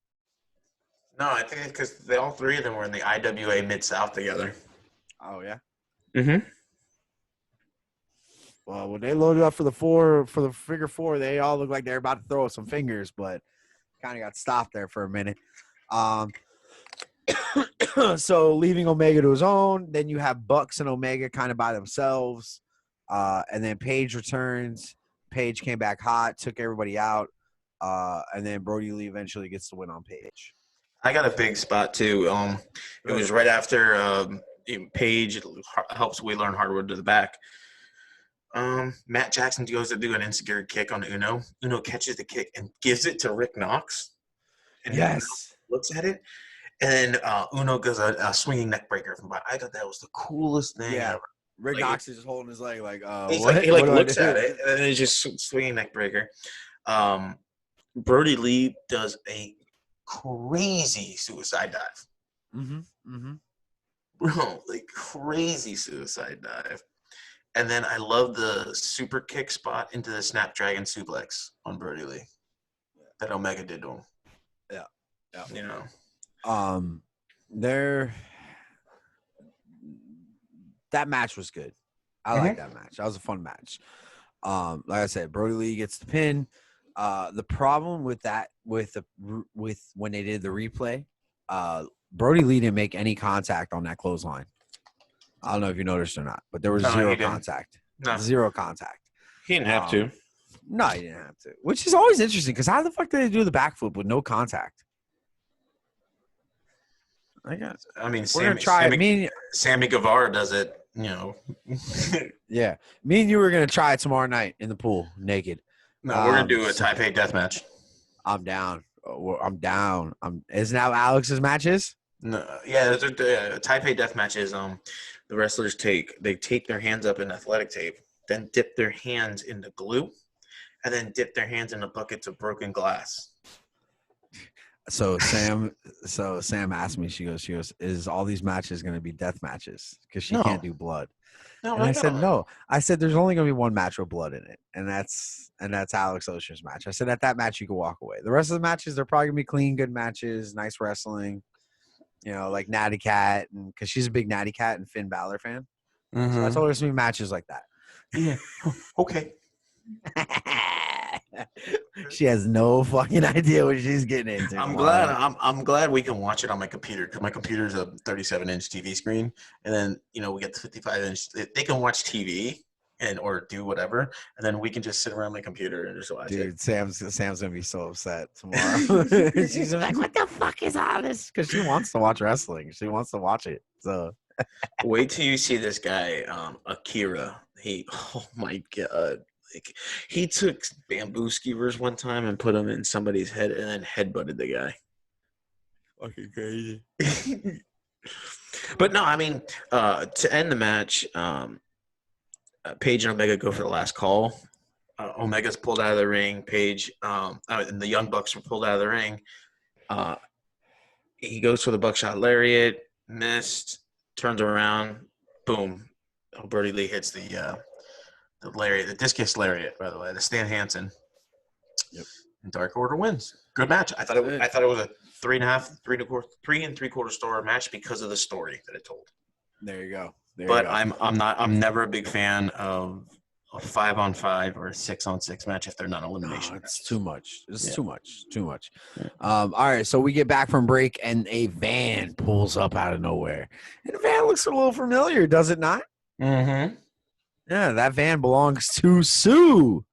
No, I think it's because all 3 of them were in the IWA Mid-South together. Oh, yeah? Mm-hmm. Well, when they loaded up for the figure 4, they all look like they're about to throw some fingers, but kind of got stopped there for a minute. So leaving Omega to his own, then you have Bucks and Omega kind of by themselves, and then Paige returns. Paige came back hot, took everybody out, and then Brody Lee eventually gets the win on Paige. I got a big spot too. It was right after Paige helps Wheeler and Hardwood to the back. Matt Jackson goes to do an insecure kick on Uno. Uno catches the kick and gives it to Rick Knox. And yes. Looks at it. And then Uno goes a swinging neck breaker from behind. I thought that was the coolest thing ever. Rick Knox is just holding his leg like, he looks at it and then it's just swinging neck breaker. Brody Lee does a crazy suicide dive. Mm-hmm. Bro, like crazy suicide dive. And then I love the super kick spot into the Snapdragon suplex on Brody Lee that Omega did to him. Yeah. that match was good. I like that match. That was a fun match. Like I said, Brody Lee gets the pin. The problem with that, with when they did the replay, Brody Lee didn't make any contact on that clothesline. I don't know if you noticed or not, but there was zero contact. No. Zero contact. He didn't have to. No, he didn't have to. Which is always interesting because how the fuck did they do the backflip with no contact? I guess. I mean, Sammy Guevara does it, Yeah. Me and you were going to try it tomorrow night in the pool, naked. No, we're going to do a Taipei death match. I'm down. I'm down. Isn't that what Alex's match is? No, yeah, the Taipei death match is the wrestlers take their hands up in athletic tape, then dip their hands into glue, and then dip their hands in buckets of broken glass. So Sam asked me, she goes, is all these matches going to be death matches? Because she can't do blood. No, and I said, no. I said, there's only going to be one match with blood in it. And that's Alex Ocean's match. I said, at that match, you can walk away. The rest of the matches, they're probably going to be clean, good matches, nice wrestling. Like Natty Cat, and because she's a big Natty Cat and Finn Balor fan. Mm-hmm. So I told her to be matches like that. Yeah. Okay. She has no fucking idea what she's getting into. I'm glad we can watch it on my computer because my computer is a 37-inch TV screen, and then we get the 55-inch. They can watch TV or do whatever, and then we can just sit around my computer and just watch it. Dude, Sam's gonna be so upset tomorrow. She's like, "What the fuck is all this?" Because she wants to watch wrestling. She wants to watch it. So wait till you see this guy, Akira. Oh my god. He took bamboo skewers one time and put them in somebody's head and then headbutted the guy. Fucking crazy. But no, I mean, to end the match, Paige and Omega go for the last call. Omega's pulled out of the ring. Paige and the Young Bucks were pulled out of the ring. He goes for the buckshot lariat, missed, turns around, boom. Brody Lee hits the lariat, the discus lariat, by the way, the Stan Hansen. Yep. And Dark Order wins. Good match. I thought it was a 3 3/4 star match because of the story that it told. There you go. I'm never a big fan of a 5-on-5 or a 6-on-6 match if they're not elimination. It's too much. It's too much. Yeah. All right, so we get back from break and a van pulls up out of nowhere. And the van looks a little familiar, does it not? Mm-hmm. Yeah, that van belongs to Sue.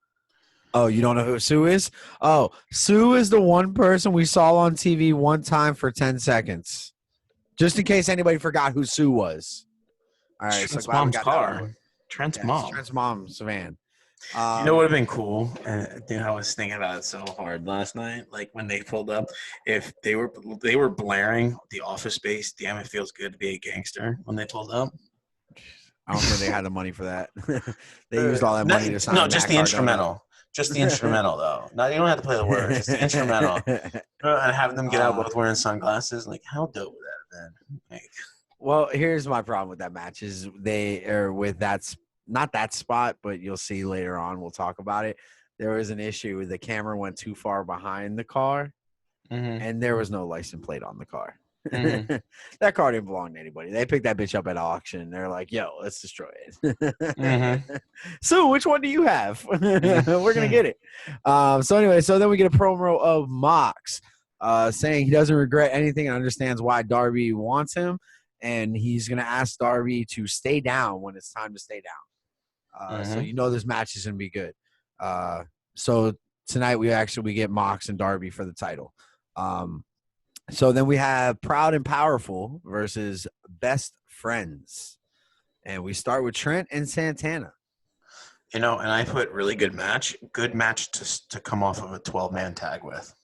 Oh, you don't know who Sue is? Oh, Sue is the one person we saw on TV one time for 10 seconds. Just in case anybody forgot who Sue was. All right, Trent's mom's car. Trent's mom's van. You know what would have been cool? Dude, I was thinking about it so hard last night. Like when they pulled up, if they were blaring The Office Space, "Damn, it feels good to be a gangster" when they pulled up. I don't think they had the money for that. They used all that money to sign. No, just the instrumental. Just the instrumental, though. No, you don't have to play the words. Just the instrumental. And having them get out both wearing sunglasses. Like, how dope would that have been? Like, well, here's my problem with that match is they are with that's not that spot, but you'll see later on. We'll talk about it. There was an issue. The camera went too far behind the car, and there was no license plate on the car. Mm-hmm. That car didn't belong to anybody. They picked that bitch up at auction. They're like, "Yo, let's destroy it." So, which one do you have? We're gonna get it. So anyway, so then we get a promo of Mox saying he doesn't regret anything and understands why Darby wants him, and he's gonna ask Darby to stay down when it's time to stay down. So this match is gonna be good. So tonight we get Mox and Darby for the title. So then we have Proud and Powerful versus Best Friends. And we start with Trent and Santana. And I put really good match to come off of a 12-man tag with.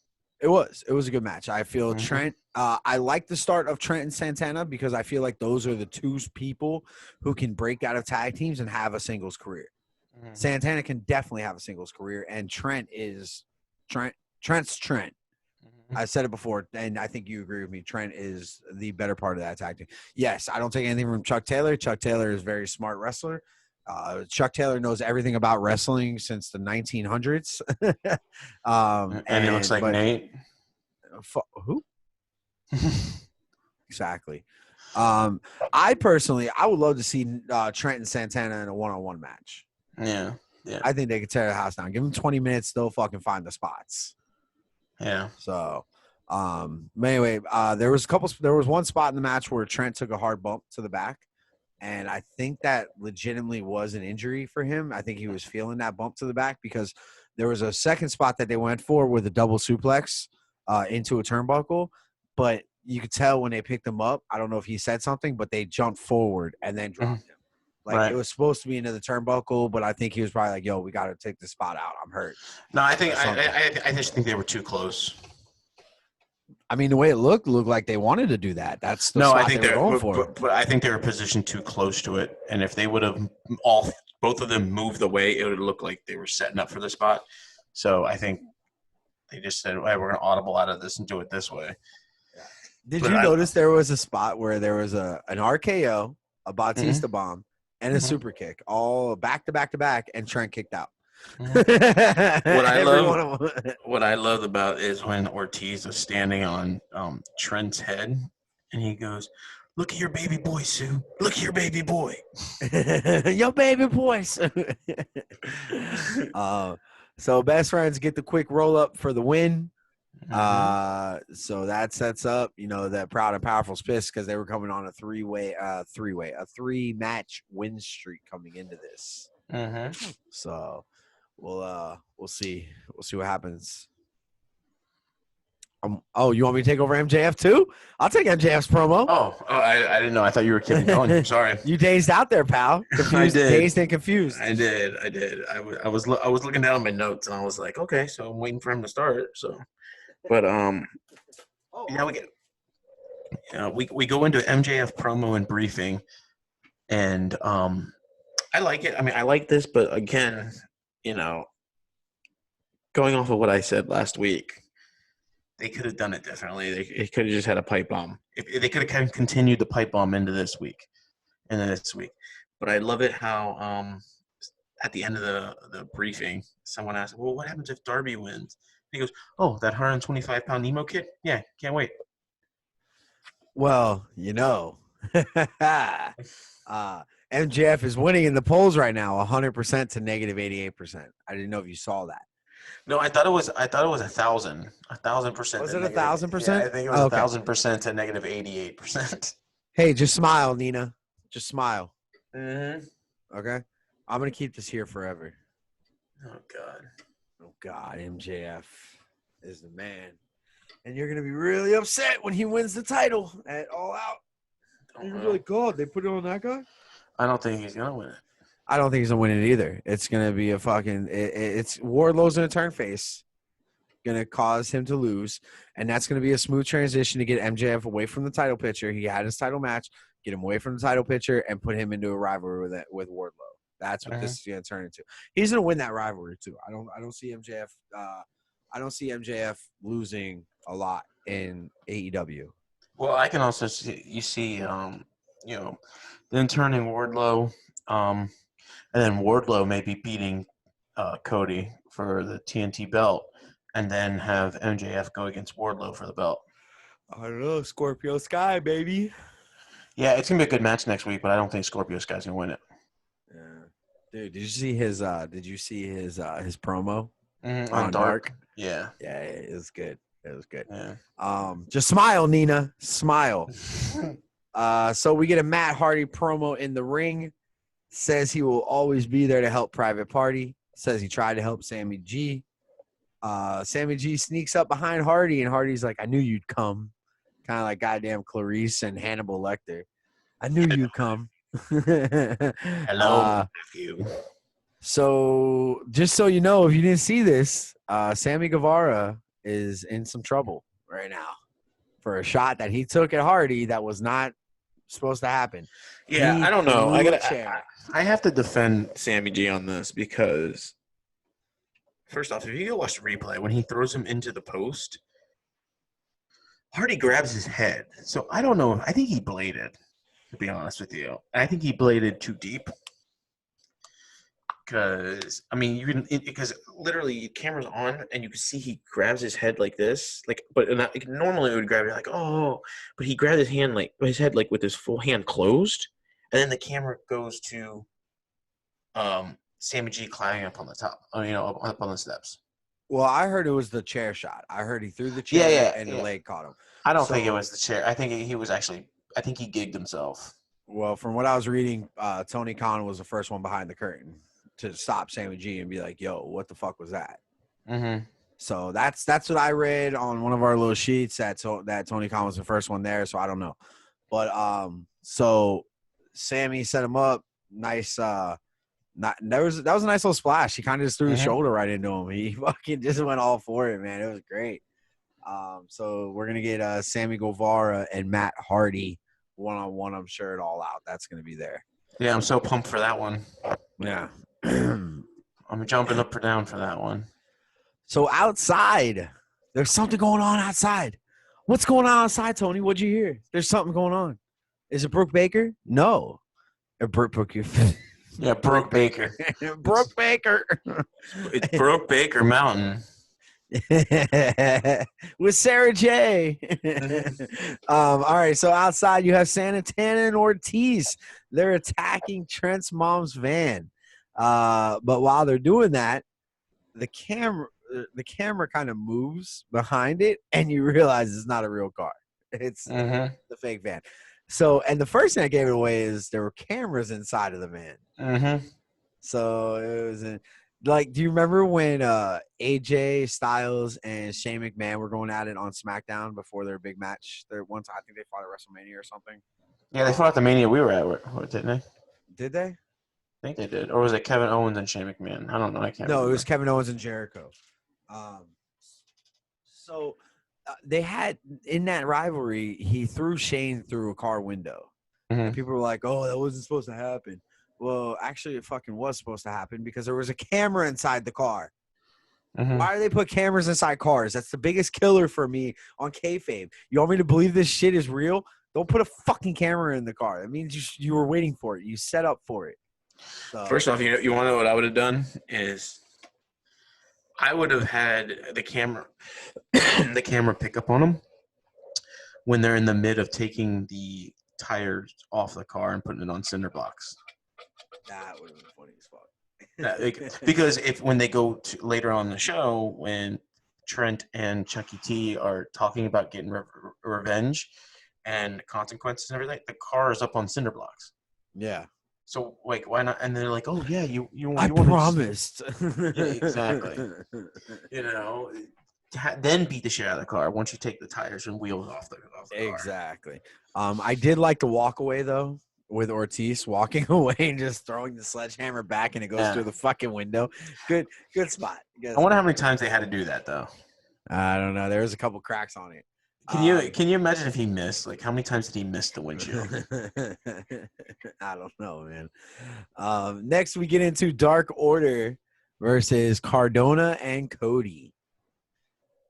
It was a good match. I feel Trent, I like the start of Trent and Santana because I feel like those are the two people who can break out of tag teams and have a singles career. Santana can definitely have a singles career, and Trent's Trent. I said it before, and I think you agree with me. Trent is the better part of that tag team. Yes, I don't take anything from Chuck Taylor. Chuck Taylor is a very smart wrestler. Chuck Taylor knows everything about wrestling since the 1900s. And he looks like Nate. Who? Exactly. I personally, I would love to see Trent and Santana in a one-on-one match. Yeah. Yeah. I think they could tear the house down. Give them 20 minutes, they'll fucking find the spots. Yeah. So, but anyway, there was one spot in the match where Trent took a hard bump to the back, and I think that legitimately was an injury for him. I think he was feeling that bump to the back because there was a second spot that they went for with a double suplex into a turnbuckle, but you could tell when they picked him up. I don't know if he said something, but they jumped forward and then dropped him. Like Right. it was supposed to be into the turnbuckle, but I think he was probably like, "Yo, we got to take this spot out. I'm hurt." No, I think I just think they were too close. I mean, the way it looked like they wanted to do that. That's the No, I spot think they were they're going for. but I think they were positioned too close to it, and if they would have both of them moved the way, it would look like they were setting up for the spot. So I think they just said, "Hey, we're gonna audible out of this and do it this way." Did you notice there was a spot where there was an RKO, a Bautista bomb, and a super kick, all back to back to back, and Trent kicked out. What I love about is when Ortiz was standing on Trent's head, and he goes, "Look at your baby boy, Sue. Look at your baby boy. Your baby boys." So best friends get the quick roll up for the win. So that sets up, that proud and powerful Spiffs because they were coming on a three match win streak coming into this. So we'll see what happens. Oh, you want me to take over MJF too? I'll take MJF's promo. I didn't know. I thought you were keeping going. I'm sorry. You dazed out there, pal. Confused, I did. Dazed and confused. I did. I was looking down at my notes and I was like, okay, so I'm waiting for him to start. So, but we go into MJF promo and briefing, and I like it. I mean, I like this, but again, going off of what I said last week, they could have done it differently. They could have just had a pipe bomb. If they could have kind of continued the pipe bomb into this week. But I love it how at the end of the briefing, someone asked, "Well, what happens if Darby wins?" He goes, "Oh, that 125-pound Nemo kid? Yeah, can't wait." Well, MJF is winning in the polls right now, 100% to negative 88%. I didn't know if you saw that. No, I thought it was 1,000%. 1,000%. Was it 1,000%? Yeah, I think it was 1,000% to negative 88%. Hey, just smile, Nina. Just smile. Mm-hmm. Okay, I'm gonna keep this here forever. Oh God, MJF is the man, and you're gonna be really upset when he wins the title at All Out. You're gonna be like, God, they put it on that guy. I don't think he's gonna win it. I don't think he's gonna win it either. It's gonna be a fucking. It's Wardlow's gonna turn face, gonna cause him to lose, and that's gonna be a smooth transition to get MJF away from the title picture. He had his title match. Get him away from the title picture and put him into a rivalry with Wardlow. That's what this is gonna turn into. He's gonna win that rivalry too. I don't see MJF. I don't see MJF losing a lot in AEW. Well, I can also see then turning Wardlow, and then Wardlow maybe beating Cody for the TNT belt, and then have MJF go against Wardlow for the belt. I don't know, Scorpio Sky, baby. Yeah, it's gonna be a good match next week, but I don't think Scorpio Sky's gonna win it. Yeah, dude, did you see his? Promo on Dark? Yeah, it was good. It was good. Yeah. Just smile, Nina. Smile. So we get a Matt Hardy promo in the ring. Says he will always be there to help Private Party. Says he tried to help Sammy G. Sammy G sneaks up behind Hardy, and Hardy's like, "I knew you'd come." Kind of like goddamn Clarice and Hannibal Lecter. I knew you'd come. Hello, nephew. So just so you know, if you didn't see this, Sammy Guevara is in some trouble right now for a shot that he took at Hardy that was not supposed to happen. Yeah, I don't know. I have to defend Sammy G on this because first off, if you go watch the replay, when he throws him into the post, Hardy grabs his head. So I don't know. I think he bladed, to be honest with you. I think he bladed too deep. Because I mean, because literally the camera's on and you can see he grabs his head like this, but normally it would grab it like but he grabbed his head like with his full hand closed, and then the camera goes to Sammy G climbing up on the top, up on the steps. Well, I heard it was the chair shot. I heard he threw the Yeah, chair and the leg caught him. I don't think it was the chair. I think he gigged himself. Well, from what I was reading, Tony Khan was the first one behind the curtain to stop Sammy G and be like, "Yo, what the fuck was that?" Mm-hmm. So that's what I read on one of our little sheets that Tony Khan was the first one there. So I don't know, but so Sammy set him up. Nice. That was a nice little splash. He kind of just threw his shoulder right into him. He fucking just went all for it, man. It was great. So we're gonna get Sammy Guevara and Matt Hardy one-on-one. I'm sure it all out. That's gonna be there. Yeah, I'm so pumped for that one. Yeah. I'm jumping up or down for that one. So outside, there's something going on outside. What's going on outside, Tony? What'd you hear? There's something going on. Is it Brooke Baker? No. Brooke. Yeah, Brooke Baker. Brooke Baker. It's Brooke Baker Mountain. With Sarah J. All right, so outside you have Santana and Ortiz. They're attacking Trent's mom's van. But while they're doing that, the camera kind of moves behind it, and you realize it's not a real car. It's the fake van. So, and the first thing that gave it away is there were cameras inside of the van. So it was do you remember when AJ Styles and Shane McMahon were going at it on SmackDown before their big match? I think they fought at WrestleMania or something. Yeah, they fought at the Mania we were at, didn't they? Did they? I think they did. Or was it Kevin Owens and Shane McMahon? I don't know. I can't remember. It was Kevin Owens and Jericho. So they had, in that rivalry, he threw Shane through a car window. And people were like, oh, that wasn't supposed to happen. Well, actually, it fucking was supposed to happen because there was a camera inside the car. Why do they put cameras inside cars? That's the biggest killer for me on kayfabe. You want me to believe this shit is real? Don't put a fucking camera in the car. That means you were waiting for it. You set up for it. So. First off, you want to know what I would have done is I would have had the camera pick up on them when they're in the mid of taking the tires off the car and putting it on cinder blocks. That would have been funny as fuck. Because when they go to later on the show, when Trent and Chucky T are talking about getting revenge and consequences and everything, the car is up on cinder blocks. Yeah. So why not? And they're like, oh yeah, you I promised. Yeah, exactly. Then beat the shit out of the car once you take the tires and wheels off the car. Exactly. I did like the walk away though, with Ortiz walking away and just throwing the sledgehammer back, and it goes through the fucking window. Good spot. I wonder how many times they had to do that though. I don't know. There was a couple cracks on it. Can you imagine if he missed? Like, how many times did he miss the windshield? I don't know, man. Next, we get into Dark Order versus Cardona and Cody.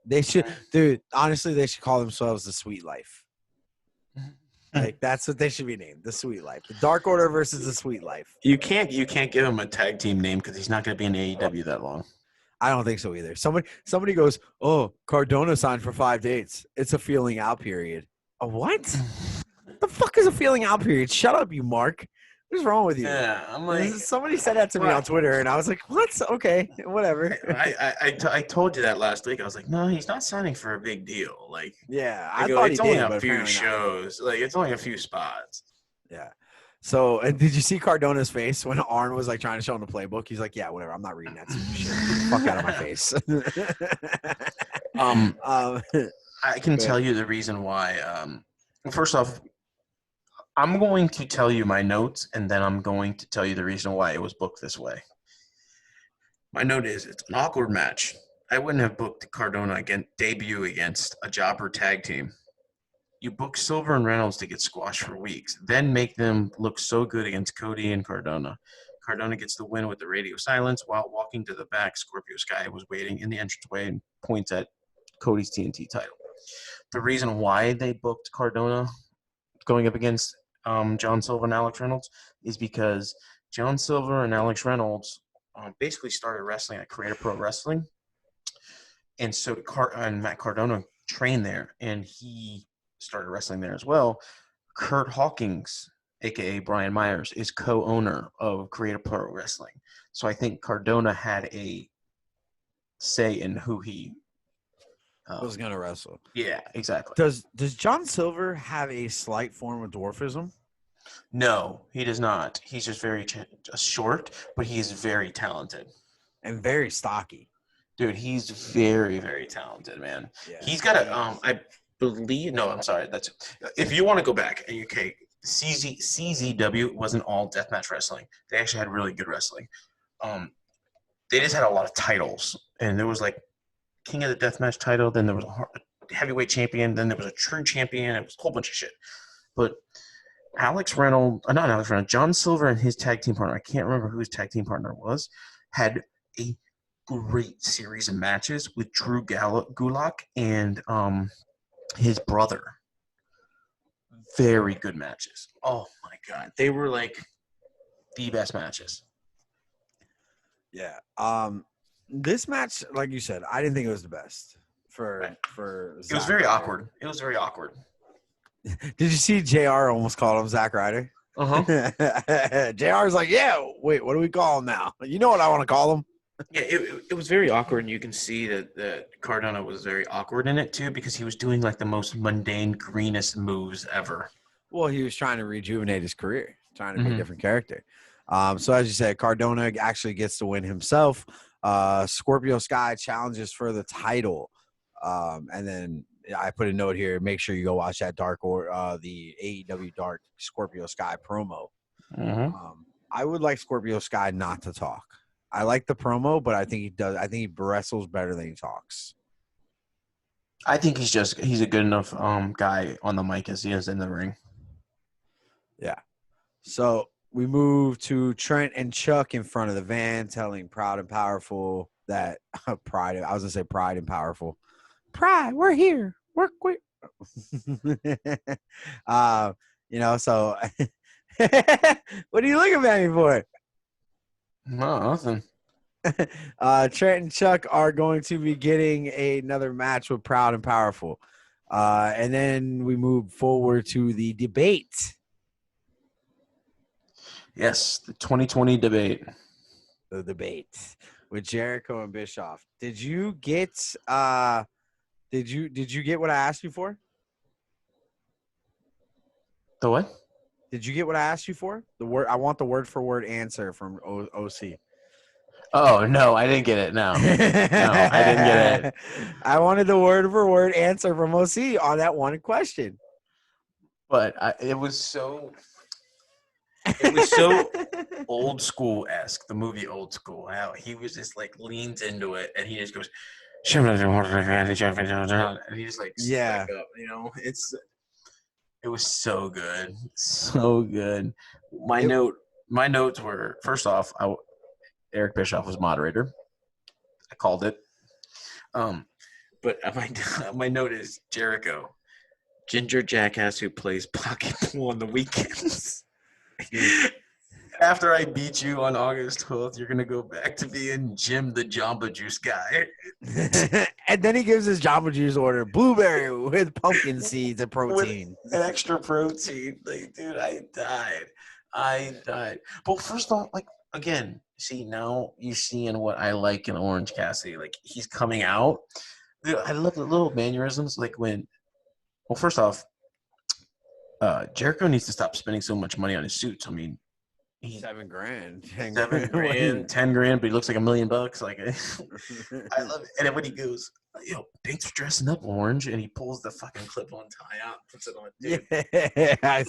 They should, dude. Honestly, they should call themselves the Sweet Life. Like, that's what they should be named, the Sweet Life. The Dark Order versus the Sweet Life. You can't give him a tag team name because he's not going to be in AEW that long. I don't think so either. Somebody goes, oh, Cardona signed for 5 dates. It's a feeling out period. A what? The fuck is a feeling out period? Shut up, you Mark. What's wrong with you? Yeah, I'm like, somebody said that to me on Twitter, and I was like, what? Okay, whatever. I told you that last week. I was like, no, he's not signing for a big deal. Like, yeah, I thought it's only a few shows. Like, it's only a few spots. Yeah. So, and did you see Cardona's face when Arn was like trying to show him the playbook? He's like, "Yeah, whatever. I'm not reading that shit. Fuck out of my face." I can tell you the reason why. First off, I'm going to tell you my notes, and then I'm going to tell you the reason why it was booked this way. My note is it's an awkward match. I wouldn't have booked Cardona debut against a jobber tag team. You book Silver and Reynolds to get squashed for weeks, then make them look so good against Cody and Cardona. Cardona gets the win with the radio silence. While walking to the back, Scorpio Sky was waiting in the entranceway and points at Cody's TNT title. The reason why they booked Cardona going up against John Silver and Alex Reynolds is because John Silver and Alex Reynolds basically started wrestling at Creator Pro Wrestling, and so and Matt Cardona trained there, and he started wrestling there as well. Kurt Hawkins, aka Brian Myers, is co-owner of Creator Pro Wrestling. So I think Cardona had a say in who he was gonna wrestle. Yeah, exactly. Does John Silver have a slight form of dwarfism? No, he does not. He's just very short, but he is very talented and very stocky. Dude, he's very, very talented, man. Yeah. He's got a I believe no, I'm sorry. That's if you want to go back and CZW wasn't all deathmatch wrestling. They actually had really good wrestling. They just had a lot of titles, and there was like King of the Deathmatch title, then there was a heavyweight champion, then there was a true champion. It was a whole bunch of shit. But John Silver and his tag team partner, I can't remember who his tag team partner was, had a great series of matches with Drew Gulak and his brother. Very good matches. Oh my god, they were like the best matches. Yeah. This match, like you said, I didn't think it was the best for. It was very awkward. It was very awkward. Did you see JR almost called him Zack Ryder? JR's like, yeah. Wait, what do we call him now? You know what I want to call him? Yeah, it was very awkward, and you can see that Cardona was very awkward in it too, because he was doing like the most mundane, greenest moves ever. Well, he was trying to rejuvenate his career, trying to be a different character. So as you said, Cardona actually gets to win himself. Scorpio Sky challenges for the title, and then I put a note here. Make sure you go watch that the AEW Dark Scorpio Sky promo. I would like Scorpio Sky not to talk. I like the promo, but I think he does. I think he wrestles better than he talks. I think he's a good enough guy on the mic as he is in the ring. Yeah. So we move to Trent and Chuck in front of the van, telling Proud and Powerful that Pride. I was gonna say Pride and Powerful. Pride, we're here. We're quick. So what are you looking at me for? No, nothing. Trent and Chuck are going to be getting another match with Proud and Powerful. And then we move forward to the debate. Yes, the 2020 debate. The debate with Jericho and Bischoff. Did you get did you get what I asked you for? The what? Did you get what I asked you for? The word I want the word for word answer from OC. Oh no, I didn't get it. No, I didn't get it. I wanted the word for word answer from OC on that one question. But it was so old school-esque. The movie Old School. How he was just like leans into it, and he just goes, and he just like up, It was so good, so good. My notes were, first off, Eric Bischoff was moderator. I called it. But my note is Jericho, ginger jackass who plays pocket pool on the weekends. After I beat you on August 12th, you're gonna go back to being Jim the Jamba Juice guy. And then he gives his Jamba Juice order, blueberry with pumpkin seeds and protein. With extra protein. Like, dude, I died. But first off, like, again, see, now you're seeing what I like in Orange Cassidy. Like, he's coming out. Dude, I love the little mannerisms. Like first off, Jericho needs to stop spending so much money on his suits. I mean, $7 grand, $10 grand, but he looks like $1 million. Like, I love it. And then when he goes, thanks for dressing up, Orange, and he pulls the fucking clip-on tie out and puts it on. Dude. Yeah, I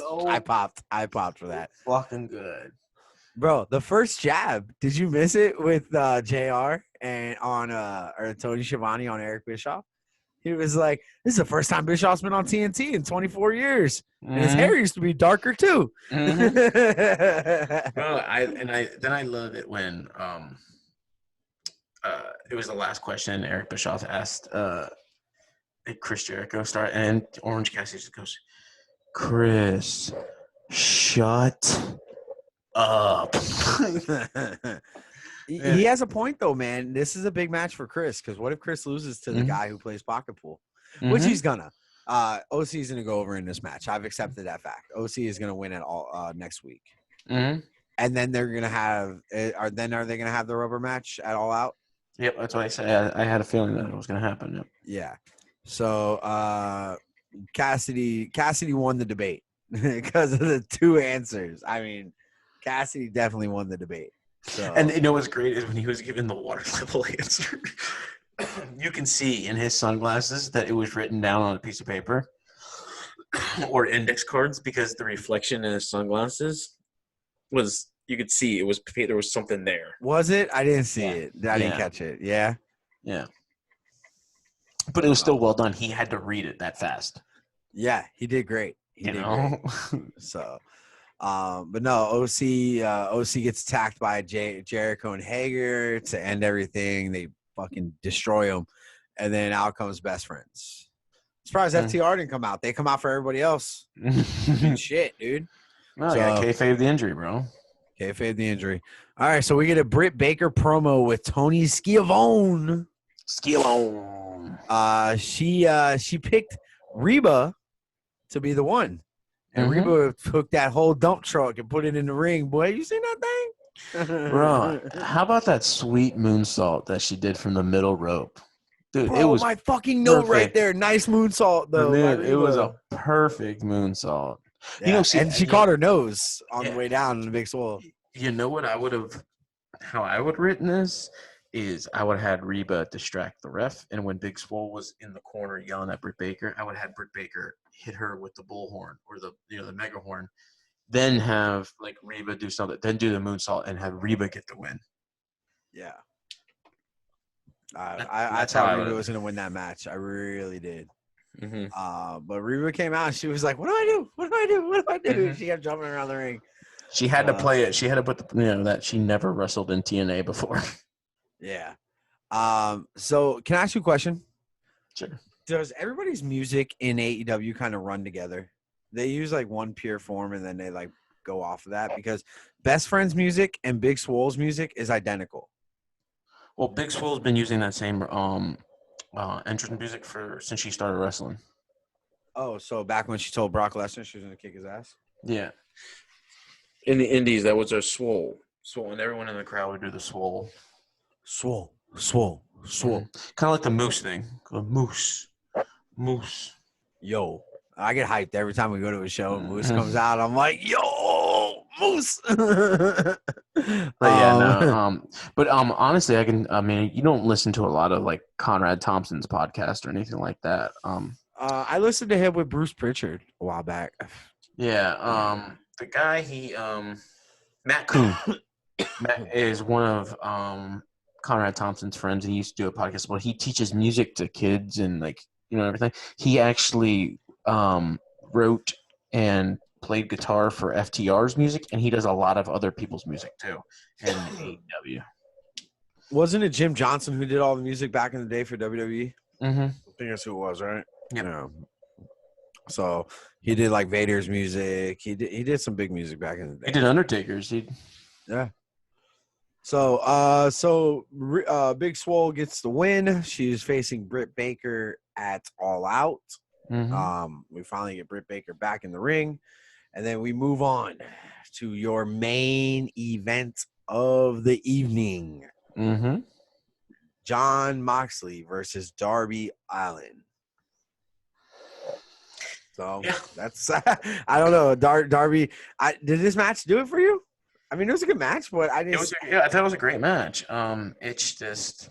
popped for that. Fucking good, bro. The first jab, did you miss it with JR and or Tony Schiavone on Eric Bischoff? He was like, "This is the first time Bischoff's been on TNT in 24 years, and his hair used to be darker too." Well, I love it when it was the last question Eric Bischoff asked Chris Jericho start, and Orange Cassidy just goes, "Chris, shut up." He has a point though, man. This is a big match for Chris because what if Chris loses to the guy who plays pocket pool, which he's gonna. OC is gonna go over in this match. I've accepted that fact. OC is gonna win it all next week, and then they're gonna have. Are they gonna have the rubber match at All Out? Yep, that's what I said. I had a feeling that it was gonna happen. Yep. Yeah. So Cassidy won the debate because of the two answers. I mean, Cassidy definitely won the debate. So. And you know what's great is when he was given the water level answer, you can see in his sunglasses that it was written down on a piece of paper or index cards because the reflection in his sunglasses was, you could see it was, there was something there. Was it? I didn't see it. I didn't catch it. Yeah. Yeah. But it was still well done. He had to read it that fast. Yeah, he did great. He did great. So, but no, OC gets attacked by Jericho and Hager to end everything. They fucking destroy him, and then out comes Best Friends. Surprised FTR didn't come out. They come out for everybody else. Shit, dude. Well, yeah, kayfabe the injury, bro. Kayfabe the injury. All right, so we get a Britt Baker promo with Tony Schiavone. She picked Reba to be the one. And Reba took that whole dump truck and put it in the ring. Boy, you seen that thing? Bro, how about that sweet moonsault that she did from the middle rope? Dude, Bro, it was my fucking note right there. Nice moonsault, though. Dude, it was a perfect moonsault. Yeah. You know, and she caught her nose on the way down in the big swole. You know what how I would have written this? Is I would have had Reba distract the ref, and when Big Swole was in the corner yelling at Britt Baker, I would have had Britt Baker hit her with the bullhorn or the mega horn, then have like Reba do something, then do the moonsault, and have Reba get the win. Yeah, I thought Reba was gonna win that match. I really did. But Reba came out and she was like, "What do I do? What do I do? What do I do?" She kept jumping around the ring. She had to play it. She had to put that she never wrestled in TNA before. Yeah. So can I ask you a question? Sure. Does everybody's music in AEW kind of run together? They use like one pure form and then they like go off of that because Best Friend's music and Big Swole's music is identical. Well, Big Swole's been using that same entrance music since she started wrestling. Oh, so back when she told Brock Lesnar she was going to kick his ass? Yeah. In the Indies, that was her Swole. Swole, and everyone in the crowd would do the Swole. Swole. Kind of like the Moose thing. Moose. Yo, I get hyped every time we go to a show and Moose comes out. I'm like, yo, Moose. But honestly, you don't listen to a lot of like Conrad Thompson's podcast or anything like that. I listened to him with Bruce Pritchard a while back. Yeah. The guy Matt Coon. Matt is one of Conrad Thompson's friends, and he used to do a podcast where he teaches music to kids and everything. He actually wrote and played guitar for FTR's music, and he does a lot of other people's music too in AEW. Wasn't it Jim Johnson who did all the music back in the day for WWE? I think that's who it was, right? Yeah. So he did like Vader's music. He did some big music back in the day. He did Undertaker's. Yeah. So Big Swole gets the win. She's facing Britt Baker at All Out. We finally get Britt Baker back in the ring, and then we move on to your main event of the evening. Jon Moxley versus Darby Allin. So that's I don't know. Darby, did this match do it for you? I mean, it was a good match, but I thought it was a great match. It's just,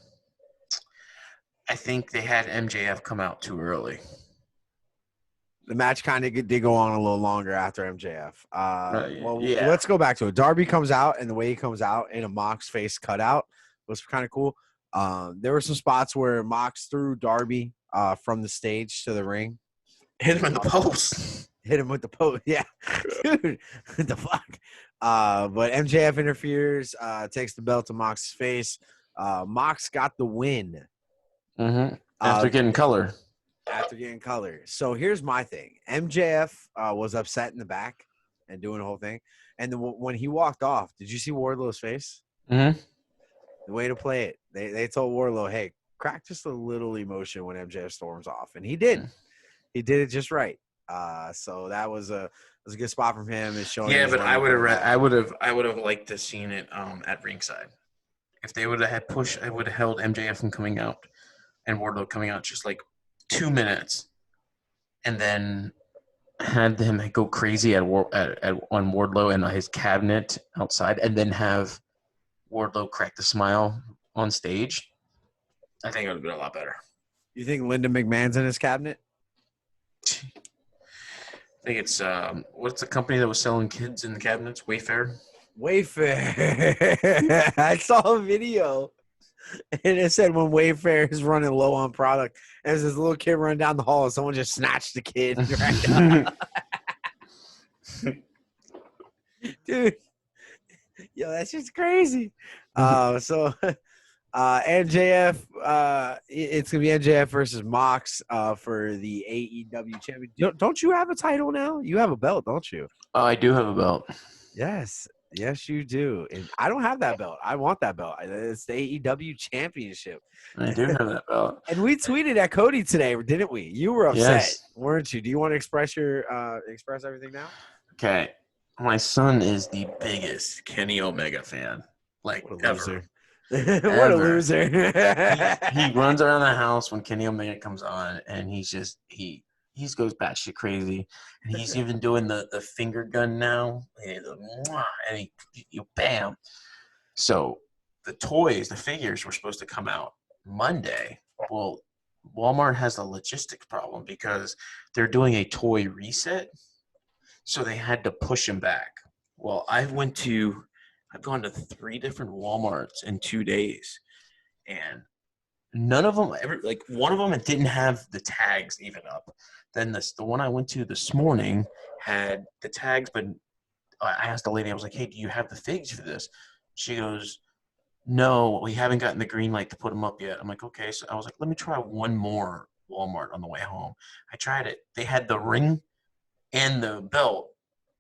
I think they had MJF come out too early. The match kind of did go on a little longer after MJF. Let's go back to it. Darby comes out, and the way he comes out in a Mox face cutout was kind of cool. There were some spots where Mox threw Darby from the stage to the ring. Hit him in the post. Hit him with the post. Yeah. Dude, what the fuck? But MJF interferes, takes the belt to Mox's face. Mox got the win. After getting color. So here's my thing. MJF was upset in the back and doing the whole thing. And then when he walked off, did you see Wardlow's face? The way to play it. They told Wardlow, hey, crack just a little emotion when MJF storms off, and he did. He did it just right. So that was a good spot from him. Is showing. Yeah, but I would have liked to seen it at ringside. If they would have had pushed, I would have held MJF from coming out and Wardlow coming out just like 2 minutes, and then had him go crazy on Wardlow and his cabinet outside, and then have Wardlow crack the smile on stage. I think it would have been a lot better. You think Linda McMahon's in his cabinet? I think it's what's the company that was selling kids in the cabinets? Wayfair. Wayfair. I saw a video, and it said when Wayfair is running low on product, there's this little kid running down the hall, and someone just snatched the kid. Right. Dude, yo, that's just crazy. So MJF, it's gonna be MJF versus Mox for the AEW champion. Don't you have a title now? You have a belt, don't you? Oh, I do have a belt. Yes, you do. And I don't have that belt. I want that belt. It's the AEW championship. I do have that belt. And we tweeted at Cody today, didn't we? You were upset, weren't you? Do you want to express everything now? Okay. My son is the biggest Kenny Omega fan. Like, what a loser. What a loser. he runs around the house when Kenny Omega comes on, and he goes batshit crazy. And he's even doing the finger gun now. And he bam. So the figures were supposed to come out Monday. Well, Walmart has a logistics problem because they're doing a toy reset. So they had to push him back. Well, I've gone to 3 different Walmarts in 2 days, and none of them one of them it didn't have the tags even up. Then the one I went to this morning had the tags, but I asked the lady, I was like, hey, do you have the figs for this? She goes, no, we haven't gotten the green light to put them up yet. I'm like, okay. So I was like, let me try one more Walmart on the way home. I tried it. They had the ring and the belt,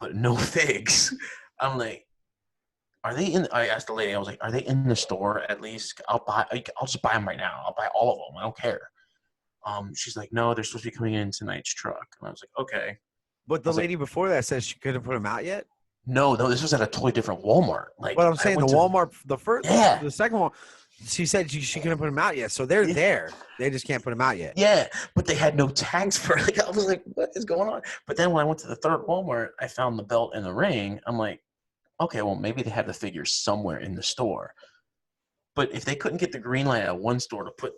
but no figs. I'm like, are they in? I asked the lady, I was like, are they in the store at least? I'll just buy them right now. I'll buy all of them. I don't care. She's like, no, they're supposed to be coming in tonight's truck. And I was like, okay. But the lady before that says she couldn't put them out yet? No, this was at a totally different Walmart. But I'm saying Walmart, the second one, she said she couldn't put them out yet. So they're there. They just can't put them out yet. Yeah, but they had no tags for it. I was like, what is going on? But then when I went to the third Walmart, I found the belt and the ring. I'm like, okay, well, maybe they have the figures somewhere in the store. But if they couldn't get the green light at one store to put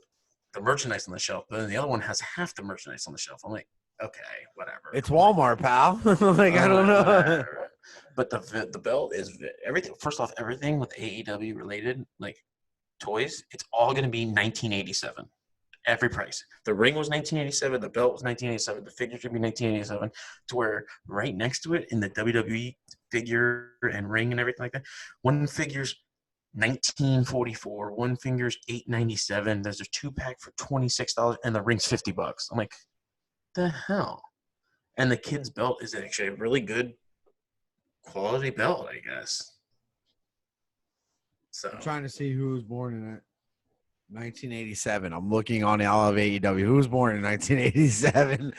the merchandise on the shelf, but then the other one has half the merchandise on the shelf, I'm like, okay, whatever. It's Walmart, pal. I don't know. Whatever. But the belt is everything. First off, everything with AEW related, like toys, it's all going to be $19.87. Every price. The ring was $19.87. The belt was $19.87. The figure should be $19.87. To where right next to it in the WWE figure and ring and everything like that, one figure's $19.44. One figure's $8.97. There's a 2-pack for $26, and the ring's $50. I'm like, the hell? And the kid's belt is actually a really good quality belt, I guess. So I'm trying to see who was born in it. 1987. I'm looking on all of AEW. Who was born in 1987?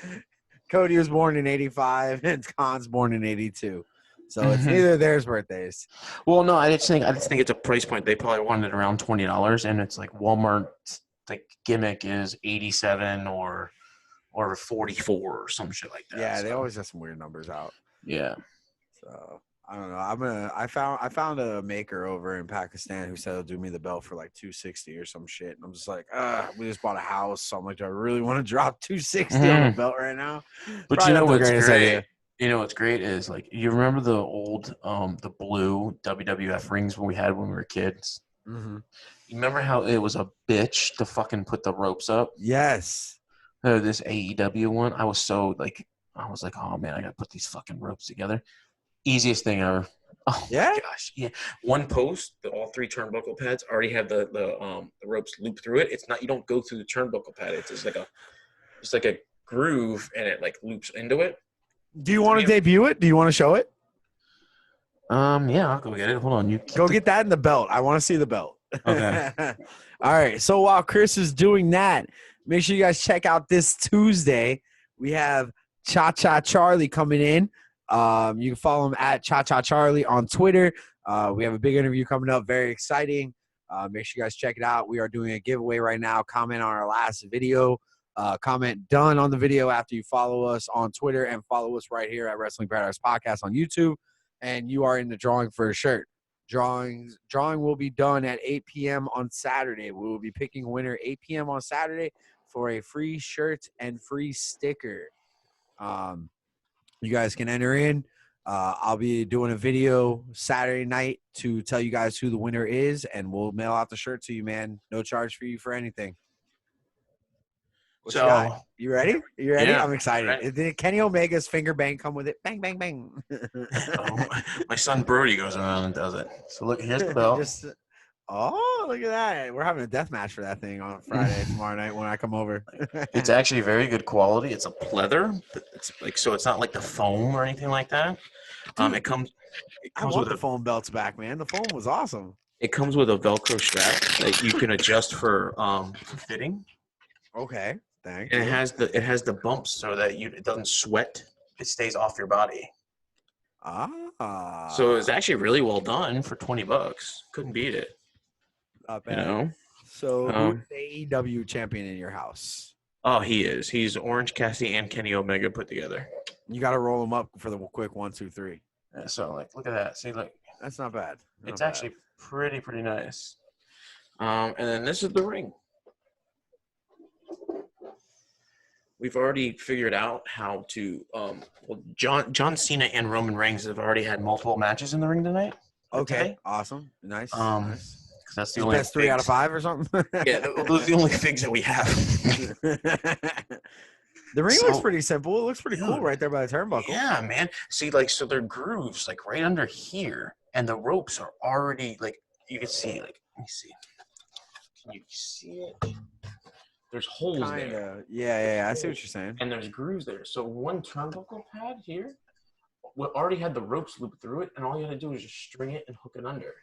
Cody was born in 85, and Khan's born in 82. So it's neither of theirs birthdays. Well, no, I just think it's a price point. They probably wanted it around $20, and it's like Walmart's like gimmick is 87 or 44 or some shit like that. Yeah, they always have some weird numbers out. Yeah. So I don't know. I found a maker over in Pakistan who said he'll do me the belt for like $260 or some shit. And I'm just like, we just bought a house, so I'm like, do I really want to drop $260 on the belt right now? But probably you know what's great? You know what's great is like you remember the old the blue WWF rings when we were kids. Mm-hmm. You remember how it was a bitch to fucking put the ropes up? Yes. This AEW one, I was like, oh man, I gotta put these fucking ropes together. Easiest thing ever. Oh yeah? My gosh, yeah. One post, all 3 turnbuckle pads already have the ropes loop through it. It's not, you don't go through the turnbuckle pad. It's just like a groove, and it like loops into it. Do you want to debut it? Do you want to show it? Yeah, I'll go get it. Hold on, get that in the belt. I want to see the belt. Okay. All right. So while Chris is doing that, make sure you guys check out this Tuesday. We have Cha Cha Charlie coming in. You can follow him at Cha Cha Charlie on Twitter. We have a big interview coming up. Very exciting. Make sure you guys check it out. We are doing a giveaway right now. Comment on our last video. Comment done on the video after you follow us on Twitter and follow us right here at Wrestling Paradise Podcast on YouTube. And you are in the drawing for a shirt. Drawing will be done at 8 p.m. on Saturday. We will be picking a winner 8 p.m. on Saturday for a free shirt and free sticker. You guys can enter in. I'll be doing a video Saturday night to tell you guys who the winner is, and we'll mail out the shirt to you, man. No charge for you for anything. What you got? You ready? You ready? Yeah, I'm excited. right. Did Kenny Omega's finger bang come with it? Bang, bang, bang. My son Brody goes around and does it. So look, here's the belt. Oh, look at that. We're having a death match for that thing on Friday, tomorrow night when I come over. It's actually very good quality. It's a pleather. It's like, so it's not like the foam or anything like that. Dude, it comes I want with the foam belts back, man. The foam was awesome. It comes with a Velcro strap that you can adjust for fitting. Okay, thank And you. it has the bumps so that it doesn't sweat. It stays off your body. So it's actually really well done for $20. Couldn't beat it. Not bad. You know. So who's the AEW champion in your house? Oh, he is. He's Orange Cassidy and Kenny Omega put together. You got to roll them up for the quick 1, 2, 3. Yeah, so like, look at that. See, like, that's not bad. It's actually pretty nice. And then this is the ring. We've already figured out how to. John Cena and Roman Reigns have already had multiple matches in the ring tonight. Okay, awesome, nice. Nice. That's the only best 3 out of 5 or something. Yeah, those are the only figs that we have. The ring looks pretty simple. It looks pretty cool right there by the turnbuckle. Yeah, man. See, like, so there are grooves like right under here, and the ropes are already like you can see. Like, let me see. Can you see it? There's holes there. Yeah. I see what you're saying. And there's grooves there. So one turnbuckle pad here, we already had the ropes looped through it, and all you had to do was just string it and hook it under.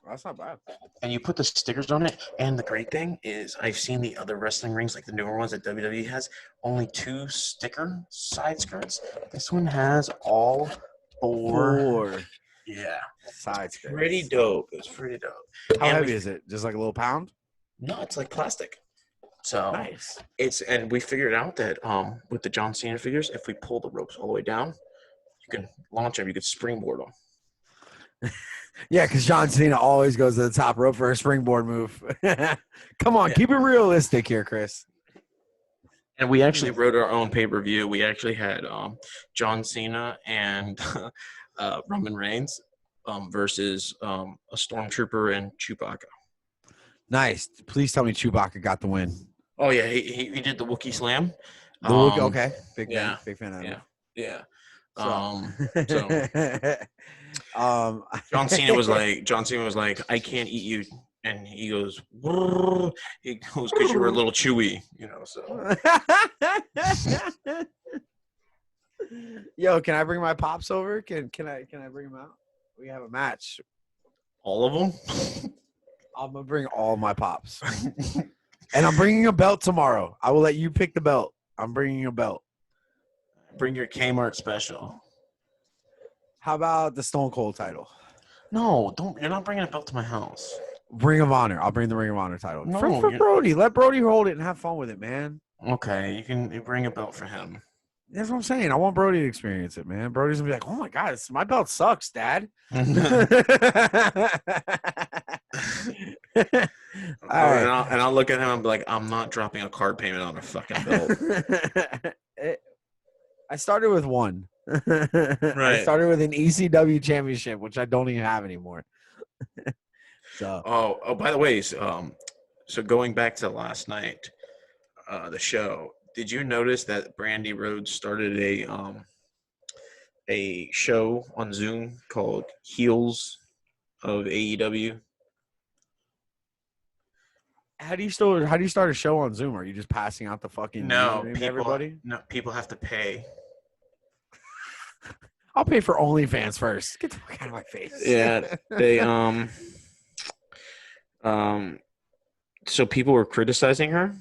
That's not bad. And you put the stickers on it. And the great thing is I've seen the other wrestling rings, like the newer ones that WWE has, only 2 sticker side skirts. This one has all 4. Yeah. Side skirts. Pretty dope. It's pretty dope. How heavy is it? Just like a little pound? No, it's like plastic. So nice. And we figured out that with the John Cena figures, if we pull the ropes all the way down, you can launch them. You can springboard them. Yeah, because John Cena always goes to the top rope for a springboard move. Come on, keep it realistic here, Chris. And we actually wrote our own pay-per-view. We actually had John Cena and Roman Reigns versus a Stormtrooper and Chewbacca. Nice. Please tell me Chewbacca got the win. Oh, yeah. He did the Wookiee Slam. Okay. Big fan of it. Yeah. John Cena was like, I can't eat you, and he goes, because you were a little chewy, So Yo, can I bring my pops over? Can I bring them out? We have a match. All of them. I'm gonna bring all my pops, and I'm bringing a belt tomorrow. I will let you pick the belt. I'm bringing a belt. Bring your Kmart special. How about the Stone Cold title? No, don't. You're not bringing a belt to my house. Ring of Honor. I'll bring the Ring of Honor title. No, for Brody. Let Brody hold it and have fun with it, man. Okay, you bring a belt for him. That's what I'm saying. I want Brody to experience it, man. Brody's gonna be like, "Oh my god, my belt sucks, Dad." All right. And I'll look at him and be like, "I'm not dropping a card payment on a fucking belt." I started with one. Right. I started with an ECW championship, which I don't even have anymore. So. Oh, by the way, so going back to last night, the show. Did you notice that Brandy Rhodes started a show on Zoom called Heels of AEW? How do you start a show on Zoom? Are you just passing out the fucking username to everybody? No, people have to pay. I'll pay for OnlyFans first. Get the fuck out of my face. Yeah, they So people were criticizing her.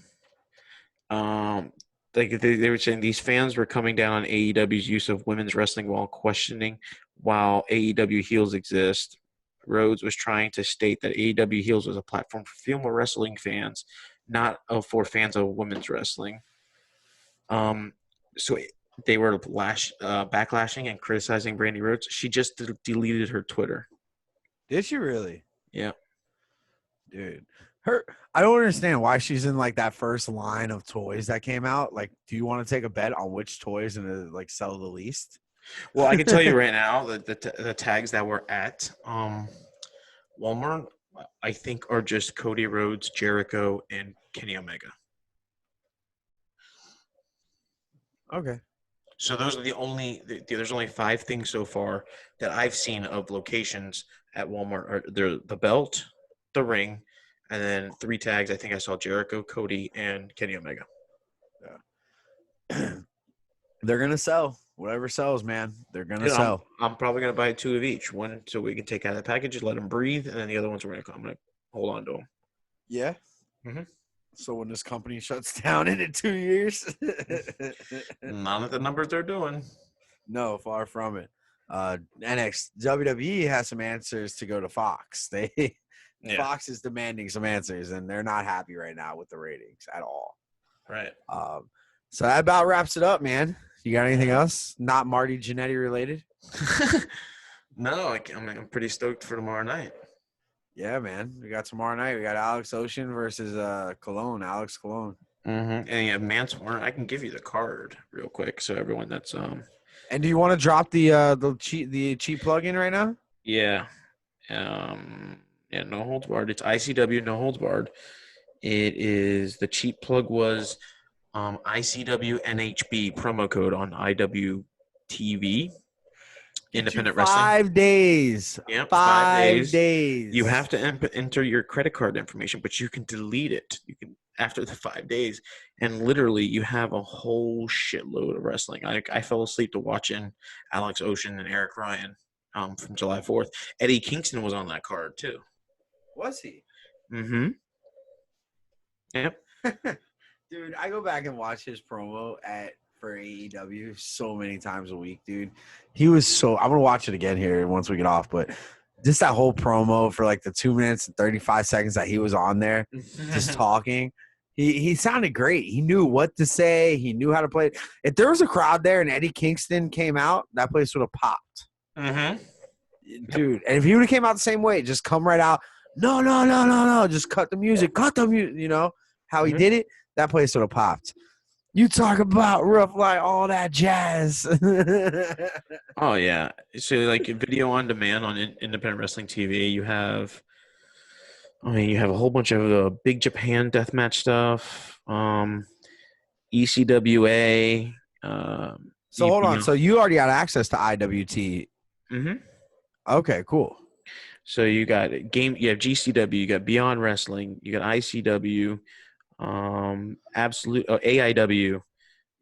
Um, like they were saying these fans were coming down on AEW's use of women's wrestling while questioning while AEW heels exist. Rhodes was trying to state that AEW heels was a platform for female wrestling fans, not for fans of women's wrestling. Um, so they were backlashing and criticizing Brandy Rhodes. She just deleted her Twitter. Did she really? Yeah. Dude. Her I don't understand why she's in like that first line of toys that came out. Like, do you want to take a bet on which toys and like sell the least? Well, I can tell you right now that the tags that were at Walmart, I think, are just Cody Rhodes, Jericho, and Kenny Omega. Okay. So those are there's only 5 things so far that I've seen of locations at Walmart. Are the belt, the ring, and then 3 tags. I think I saw Jericho, Cody, and Kenny Omega. Yeah. They're gonna sell. Whatever sells, man. They're gonna Dude, sell. I'm probably gonna buy 2 of each. One so we can take out of the package, let them breathe, and then the other ones I'm gonna hold on to them. Yeah. Mm-hmm. So when this company shuts down in 2 years, Not at the numbers they're doing. no, far from it. WWE has some answers to go to Fox. Fox is demanding some answers, and they're not happy right now with the ratings at all. Right. So that about wraps it up, man. You got anything else? Not Marty Jannetty related? No, I'm pretty stoked for tomorrow night. Yeah, man. We got tomorrow night. We got Alex Ocean versus Cologne. Alex Cologne. Mm-hmm. And yeah, Mansoor, I can give you the card real quick, so everyone that's And do you want to drop the cheap plug-in right now? Yeah. No holds barred. It's ICW no holds barred. It is the cheap plug was ICW NHB promo code on IWTV. Independent Wrestling. 5 days. Yep, 5 days. You have to enter your credit card information, but you can delete it. You can after the 5 days, and literally you have a whole shitload of wrestling. I fell asleep to watching Alex Ocean and Eric Ryan from July 4th. Eddie Kingston was on that card too. Was he? Mm-hmm. Yep. Dude, I go back and watch his promo for AEW so many times a week, dude. He was so. I'm gonna watch it again here once we get off, but just that whole promo for like the 2 minutes and 35 seconds that he was on there, just talking. He sounded great. He knew what to say. He knew how to play it. If there was a crowd there and Eddie Kingston came out, that place would have popped. Mm-hmm. Dude, and if he would have came out the same way, just come right out. No. Just cut the music. You know how he did it? That place would have popped. You talk about rough like all that jazz. Oh yeah. So like video on demand on Independent Wrestling TV, you have a whole bunch of Big Japan deathmatch stuff, ECWA. So hold on. So you already got access to IWT. Mm-hmm. Okay, cool. So you have GCW, you got Beyond Wrestling, you got ICW, Absolute AIW,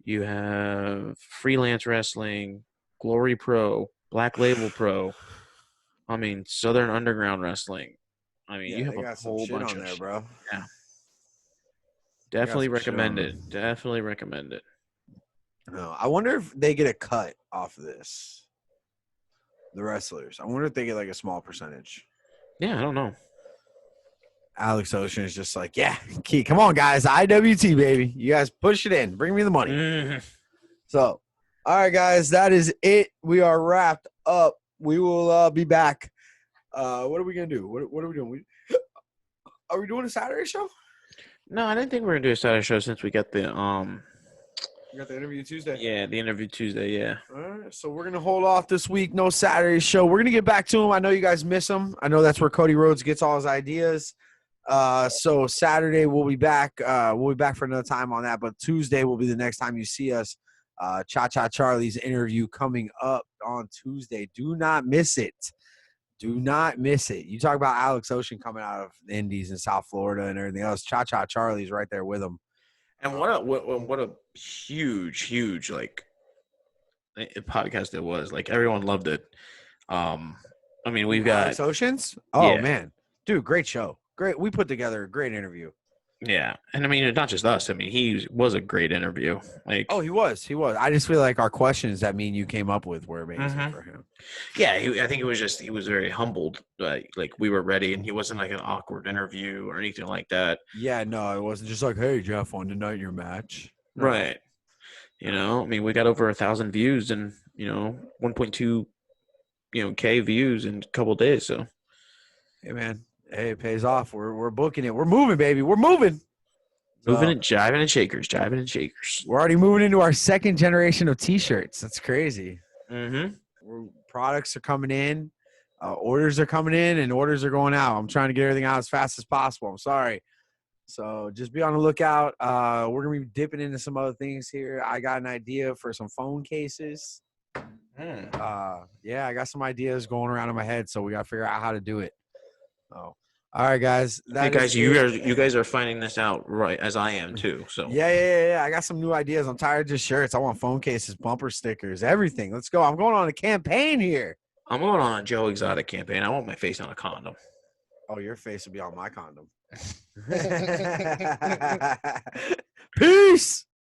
you have Freelance Wrestling, Glory Pro, Black Label Pro. Southern Underground Wrestling. You have a whole bunch on there, bro. Yeah. Definitely recommend it. Definitely recommend it. No, I wonder if they get a cut off of this. The wrestlers. I wonder if they get like a small percentage. Yeah, I don't know. Alex Ocean is just like, yeah, come on, guys. IWT, baby. You guys push it in. Bring me the money. Mm-hmm. So, all right, guys, that is it. We are wrapped up. We will be back. What are we going to do? What are we doing? Are we doing a Saturday show? No, I didn't think we were going to do a Saturday show since we got the You got the interview Tuesday? Yeah, the interview Tuesday, yeah. All right, so we're going to hold off this week. No Saturday show. We're going to get back to him. I know you guys miss him. I know that's where Cody Rhodes gets all his ideas. So Saturday we'll be back. We'll be back for another time on that. But Tuesday will be the next time you see us. Cha-Cha Charlie's interview coming up on Tuesday. Do not miss it. Do not miss it. You talk about Alex Ocean coming out of the Indies in South Florida and everything else. Cha-Cha Charlie's right there with him. And what a huge like podcast it was. Like everyone loved it. We've got Alex Oceans. Oh yeah. Man, dude, great show. great. We put together a great interview. Yeah, and I mean, it's not just us. I mean, he was a great interview. Like, Oh, he was. I just feel like our questions that me and you came up with were amazing for him. yeah, I think it was just he was very humbled. Like we were ready, and he wasn't like an awkward interview or anything like that. Yeah, no, it wasn't just like, hey, Jeff, on tonight your match. No. Right. You know, I mean, we got over 1,000 views and 1.2 K views in a couple of days. So, Hey, man. Hey, it pays off. We're booking it. We're moving, baby. We're moving. moving and jiving and shakers, jiving and shakers. We're already moving into our second generation of T-shirts. That's crazy. Products are coming in, orders are coming in, and orders are going out. I'm trying to get everything out as fast as possible. I'm sorry. So just be on the lookout. We're going to be dipping into some other things here. I got an idea for some phone cases. Yeah, I got some ideas going around in my head, so we got to figure out how to do it. Oh, all right, guys. Hey guys, you guys are finding this out right as I am too. So yeah. I got some new ideas. I'm tired of just shirts. I want phone cases, bumper stickers, everything. Let's go. I'm going on a campaign here. I'm going on a Joe Exotic campaign. I want my face on a condom. Oh, your face will be on my condom. Peace.